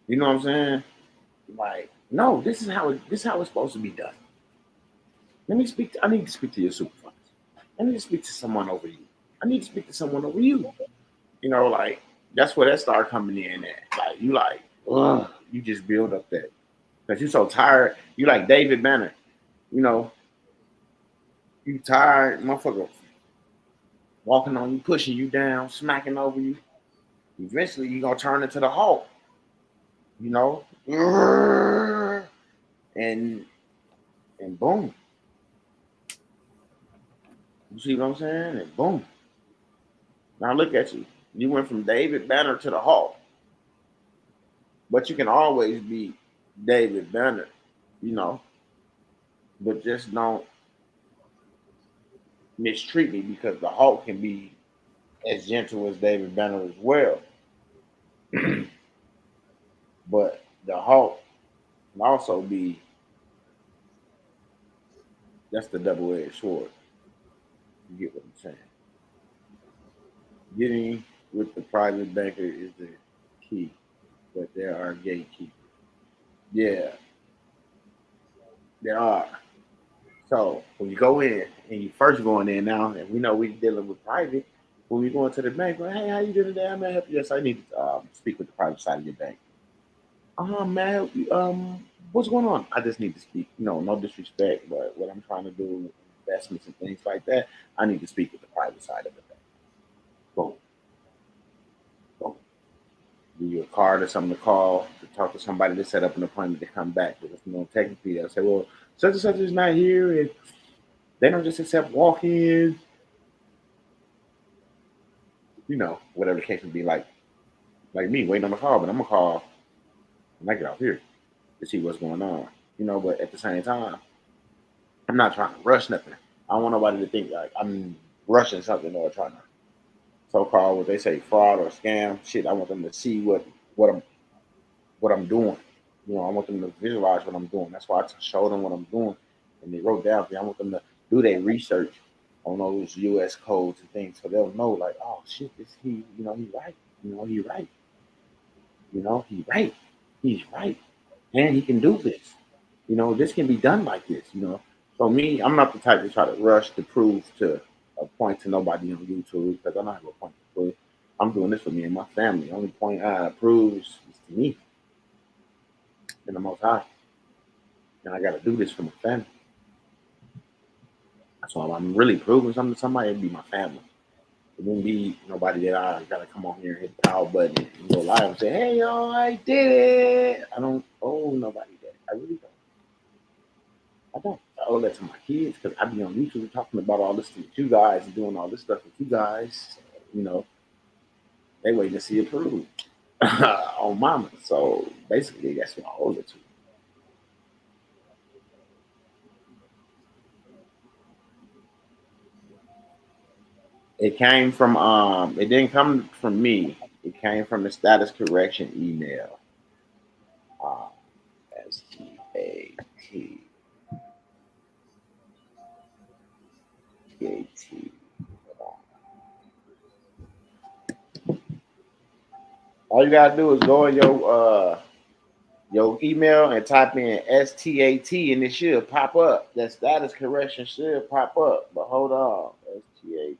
You know what I'm saying? Like, no, this is how it's supposed to be done. Let me speak. I need to speak to your supervisor. I need to speak to someone over you. I need to speak to someone over you. You know, like that's where that start coming in at. Like you like, ugh, you just build up that because you're so tired. You like David Banner. You know, you tired, motherfucker, walking on you, pushing you down, smacking over you. Eventually, you gonna turn into the Hulk. You know, and boom. You see what I'm saying? And boom. Now look at you. You went from David Banner to the Hulk. But you can always be David Banner, you know. But just don't mistreat me because the Hulk can be as gentle as David Banner as well. But the Hulk can also be that's the double-edged sword. You get what I'm saying? Getting with the private banker is the key, but there are gatekeepers. Yeah, there are. So when you go in and you first going in now, and we know we're dealing with private, when we go into the bank, well, hey, how you doing today? I'm gonna help you. Yes, I need to speak with the private side of your bank. May I help you? What's going on? I just need to speak. No disrespect, but what I'm trying to do, investments and things like that, I need to speak with the private side of the bank. Boom, boom. Give you a card or something to call to talk to somebody to set up an appointment to come back. Because technically they'll say, well, such and such is not here, and they don't just accept walk-ins. Whatever the case would be, like me waiting on the call, but I'm gonna call when I get out here to see what's going on. But at the same time, I'm not trying to rush nothing. I don't want nobody to think like I'm rushing something or trying to so-called what they say fraud or scam shit. I want them to see what I'm what I'm doing. You know, I want them to visualize what I'm doing. That's why I show them what I'm doing, and they wrote down. I want them to do their research on those U.S. codes and things, so they'll know like, oh shit, this he, you know, he right. You know, he right. You know, he right. He's right, and he can do this. You know, this can be done like this. You know, so me, I'm not the type to try to rush to prove to a point to nobody on YouTube because I don't have a point to prove. I'm doing this for me and my family. The only point I prove is to me and the Most High, and I got to do this for my family. That's all I'm really proving something to somebody. It'd be my family. It wouldn't be nobody that I gotta come on here and hit the power button and go live and say, "Hey, yo, I did it." I don't owe nobody that. I really don't. I don't. I owe that to my kids because I be on YouTube talking about all this with you guys and doing all this stuff with you guys. You know, they waiting to see it proved on mama. So basically, that's what I owe it to. It came from it didn't come from me. It came from the status correction email. Um, STATT. All you gotta do is go in your email and type in STAT and it should pop up. That status correction should pop up. But hold on. STAT.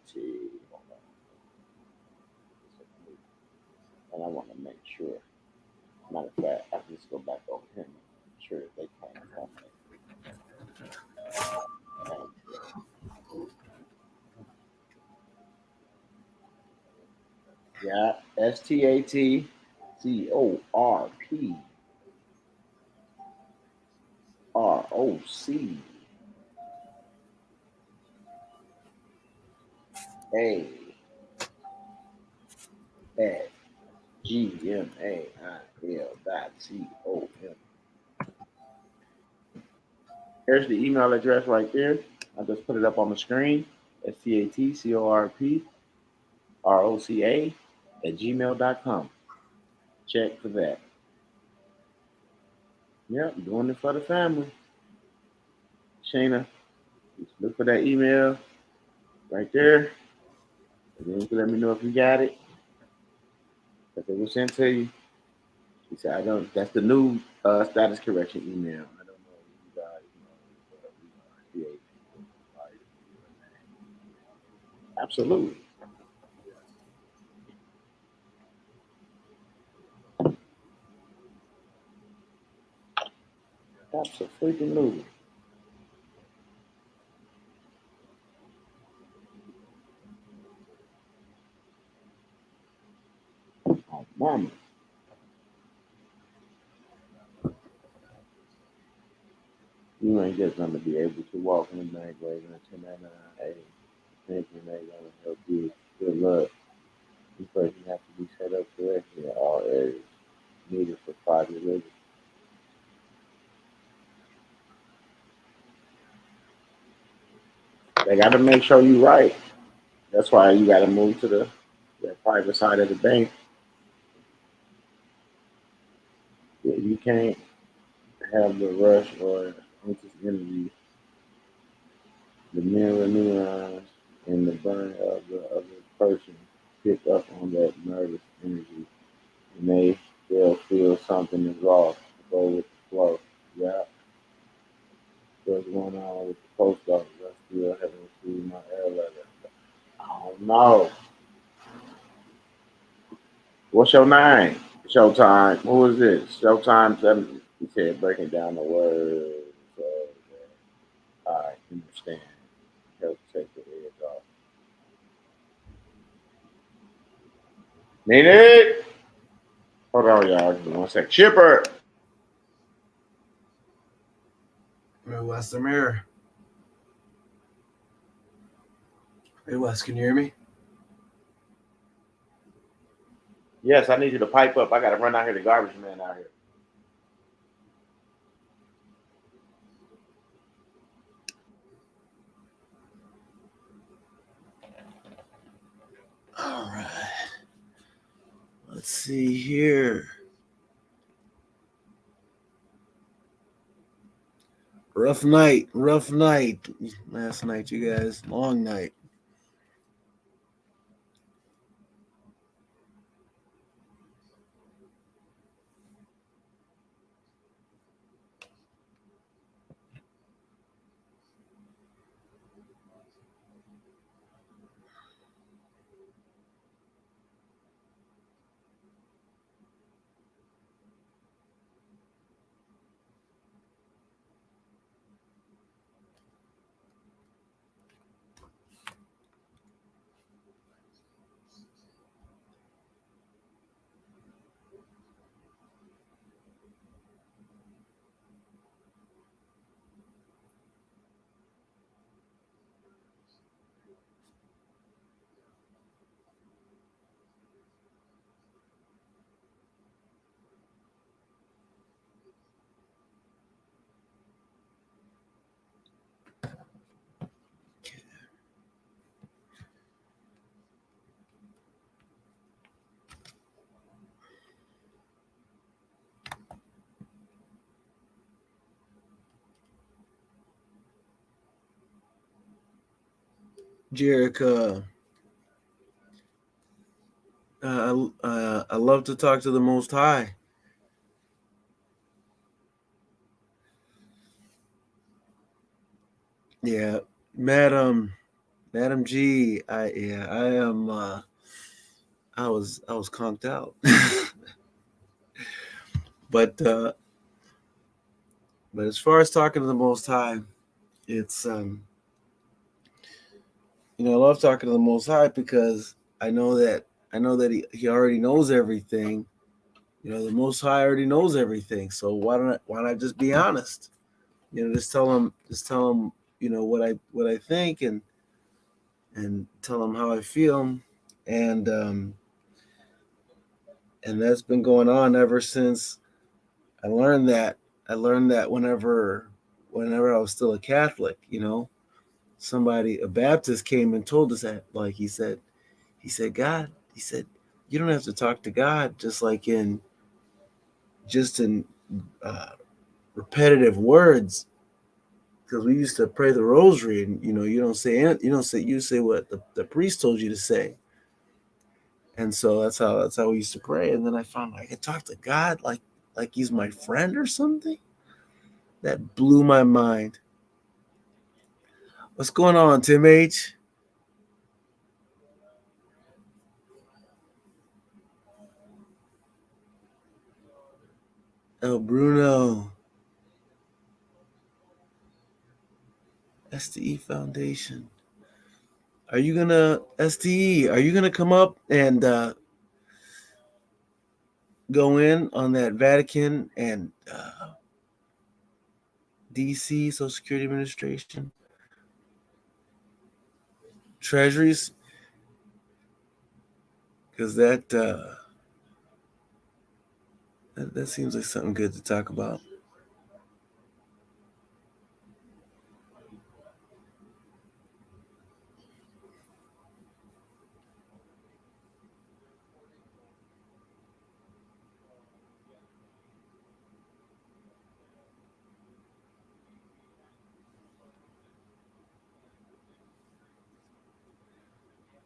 And I want to make sure. Matter of fact, I just go back over here and make sure that they came from it. Yeah, STATCORPROC at GMAIL.com. Here's the email address right there. I just put it up on the screen. STATCORPROCA at gmail.com. Check for that. Yep, I'm doing it for the family. Shayna, just look for that email right there. And then you can let me know if you got it. If it was sent to you. He said, I don't, that's the new status correction email. I don't know if you guys know. Absolutely. Absolutely. Oh, mama. You ain't just going to be able to walk in the bank waving a 1099A thinking they're going to help you. Good luck. This person has to be set up correctly in all areas needed for private living. They got to make sure you're right. That's why you got to move to the private side of the bank. Yeah, you can't have the rush or anxious energy, the mirror neurons, and the burn of the other person pick up on that nervous energy, and they'll feel something is off. Go with the flow. Yeah, what's going on with the post office? I still haven't received my air letter. Oh no. What's your name? Showtime. Who is this? Showtime 7. He said breaking down the words. So, I understand. Help take the edge off. Need it? Hold on, y'all. Give me 1 sec. Shipper. Hey, Wes, I'm here. Hey, Wes, can you hear me? Yes, I need you to pipe up. I got to run out here. The garbage man out here. Let's see here. Rough night last night, you guys. Long night. Jerica, I love to talk to the Most High. Yeah, Madam G. I am. I was conked out, but as far as talking to the Most High, it's I love talking to the Most High because I know that he already knows everything. The Most High already knows everything. So why not just be honest? Just tell him what I think and tell him how I feel, and and that's been going on ever since I learned that. I learned that whenever I was still a Catholic, a Baptist came and told us that, like God, he said, you don't have to talk to God just in uh, repetitive words, because we used to pray the rosary, and you say what the priest told you to say, and so that's how we used to pray. And then I found I could talk to God like he's my friend or something. That blew my mind. What's going on, Tim H? Oh, Bruno. STE Foundation. Are you gonna STE? Are you gonna come up and go in on that Vatican and DC Social Security Administration treasuries? Because that seems like something good to talk about.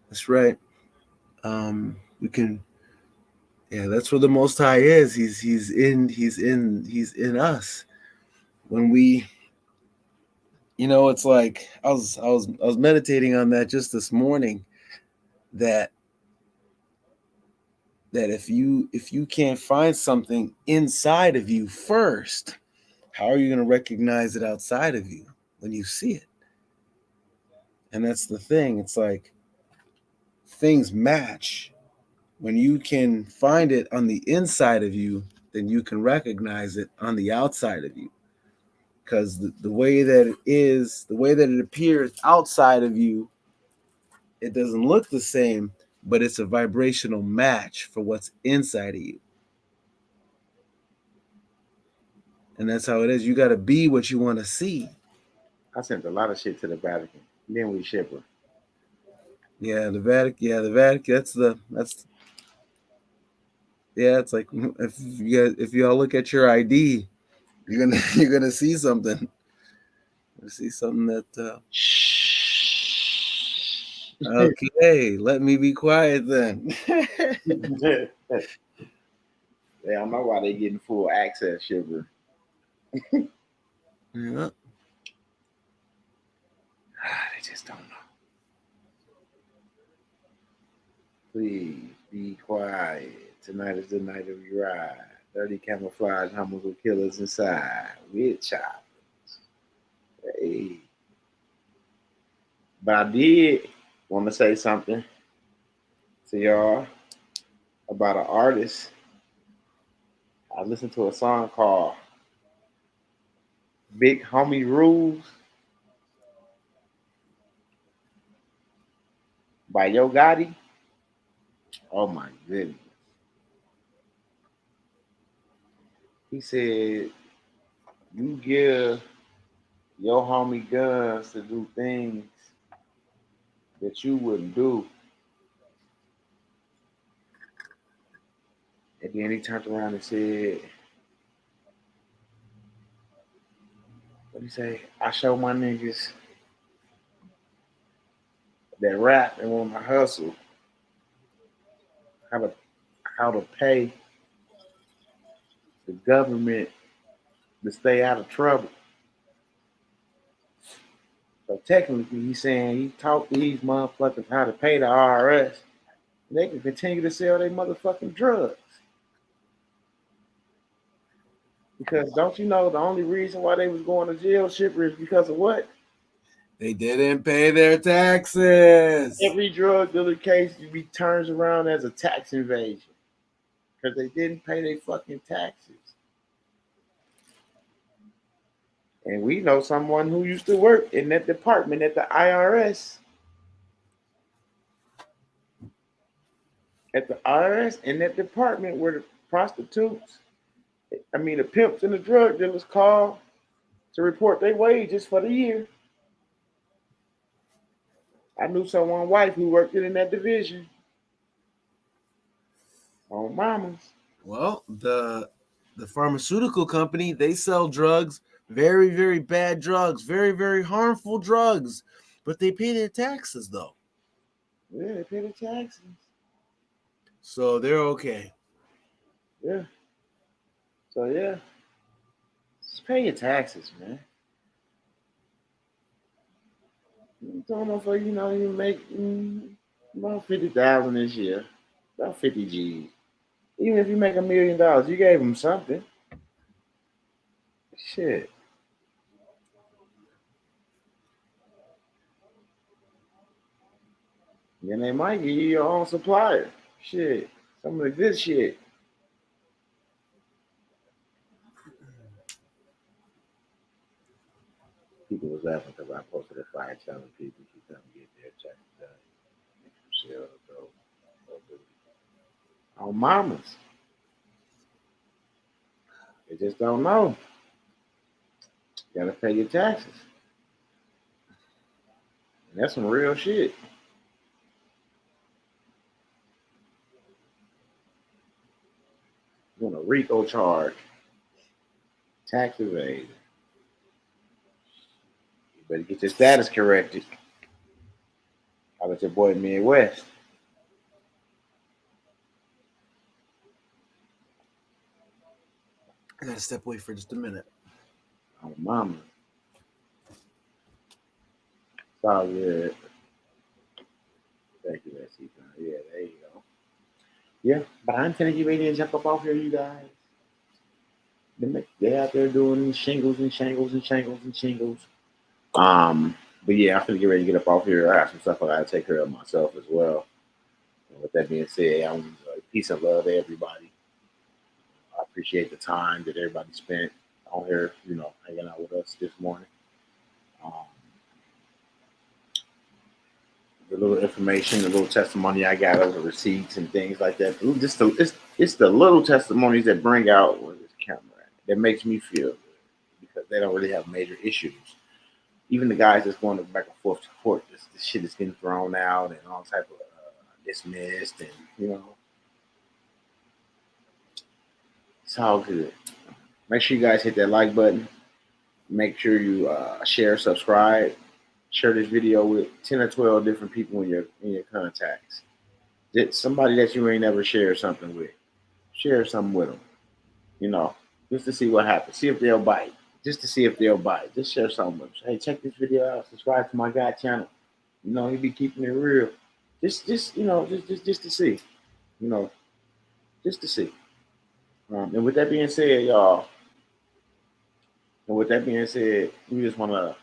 That's right. We can. Yeah, that's where the Most High is. He's in us. When we, it's like I was meditating on that just this morning. That if you can't find something inside of you first, how are you going to recognize it outside of you when you see it? And that's the thing. It's like things match. When you can find it on the inside of you, then you can recognize it on the outside of you. Because the way that it is, the way that it appears outside of you, it doesn't look the same, but it's a vibrational match for what's inside of you. And that's how it is. You got to be what you want to see. I sent a lot of shit to the Vatican. Then we ship her. Yeah, the Vatican. Yeah, the Vatican. That's Yeah, it's like if y'all look at your ID, you're gonna see something. You see something that. Okay, let me be quiet then. They don't know why they getting full access, sugar. Yeah. They just don't know. Please be quiet. Tonight is the night of your ride. 30 camouflage hummers with killers inside. With choppers. Hey. But I did want to say something to y'all about an artist. I listened to a song called Big Homie Rules by Yo Gotti. Oh my goodness. He said, you give your homie guns to do things that you wouldn't do. And then he turned around and said, what he say? I show my niggas that rap and want to hustle how to pay the government to stay out of trouble. So technically, he's saying he taught these motherfuckers how to pay the IRS. They can continue to sell their motherfucking drugs. Because don't you know the only reason why they was going to jail, shipper, is because of what? They didn't pay their taxes. Every drug dealer case turns around as a tax invasion because they didn't pay their fucking taxes. And we know someone who used to work in that department at the IRS. At the IRS, in that department where the prostitutes, the pimps and the drug dealers call to report their wages for the year. I knew someone's wife who worked in that division. On mamas. Well, the pharmaceutical company, they sell drugs, very, very bad drugs, very, very harmful drugs, but they pay their taxes though. Yeah, they pay the taxes. So they're okay. Yeah. So yeah. Just pay your taxes, man. Don't know for you make about 50,000 this year. About 50 G's. Even if you make $1,000,000, you gave them something. Shit. Then they might give you your own supplier. Shit. Some of the good shit. People was laughing because I posted a flyer telling people to come get their check done. Sell dope. On mamas. They just don't know. You gotta pay your taxes. And that's some real shit. You want a RICO charge. Tax evasion. You better get your status corrected. How about your boy Midwest? I gotta step away for just a minute. On mama. It's all good. Thank you, Leslie. Yeah, there you go. Yeah, but I'm finna get ready to jump up off here, you guys. They out there doing shingles and shingles and shingles and shingles. But yeah, I'm finna get ready to get up off here. I have some stuff I gotta take care of myself as well. And with that being said, I'm peace and love to everybody. I appreciate the time that everybody spent on here, hanging out with us this morning. Um, the little information, the little testimony I got over the receipts and things like that. It's the little testimonies that bring out with this camera that makes me feel good because they don't really have major issues. Even the guys that's going back and forth to court, this shit is getting thrown out and all type of dismissed, and It's all good. Make sure you guys hit that like button. Make sure you share, subscribe, share this video with 10 or 12 different people in your contacts. Somebody that you ain't never shared something with. Share something with them. You know, just to see what happens. See if they'll bite. Just to see if they'll bite. Just share something with them. Hey, check this video out. Subscribe to my guy channel. You know, he be keeping it real. Just just to see. You know, just to see. And with that being said, y'all. And with that being said, we just want to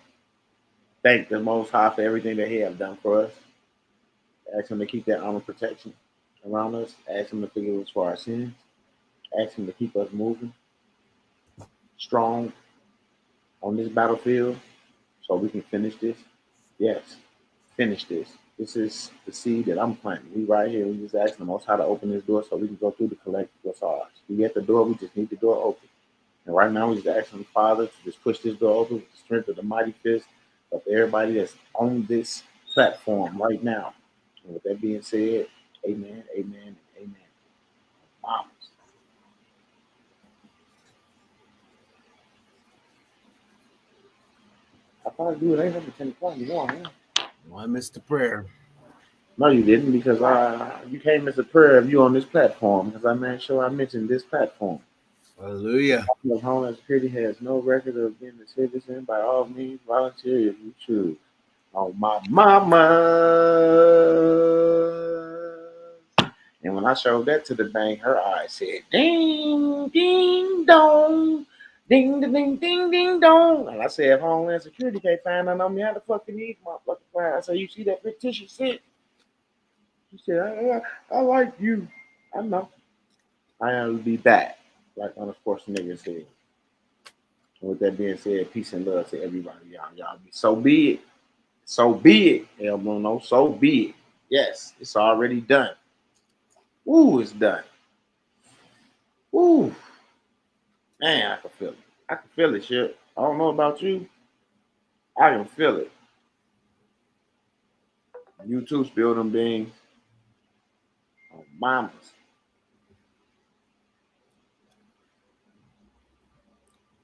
thank the Most High for everything that He have done for us. Ask Him to keep that armor protection around us. Ask Him to forgive us for our sins. Ask Him to keep us moving strong on this battlefield so we can finish this. Yes, finish this. This is the seed that I'm planting. We right here. We just asking the Most High to open this door so we can go through to collect what's ours. We at the door. We just need the door open. And right now, we just asking the Father to just push this door open with the strength of the mighty fist of everybody that's on this platform right now. And with that being said, amen, amen, amen. Wow. I probably do it. Ain't number 10 o'clock. You know, man. Well, I missed the prayer. No, you didn't, because you can't miss a prayer if you on this platform, because I made sure I mentioned this platform. Hallelujah. Homeland Security has no record of being a citizen. By all means, volunteer if you choose. On my mama. And when I showed that to the bank, her eyes said, ding, ding, dong. Ding, ding, ding, ding, ding, dong. And I said, if Homeland Security can't find none on me, how the fuck can these motherfuckers find? I said, you see that fictitious shit? She said, I like you. I know. I will be back, like Arnold Schwarzenegger said. And with that being said, peace and love to everybody. Y'all be so be it. So be it, El Bruno. So be it. Yes, it's already done. Woo, it's done. Woo. Man, I can feel it. I can feel it, shit. I don't know about you. I can feel it. You too, spill them beans. Oh, mamas.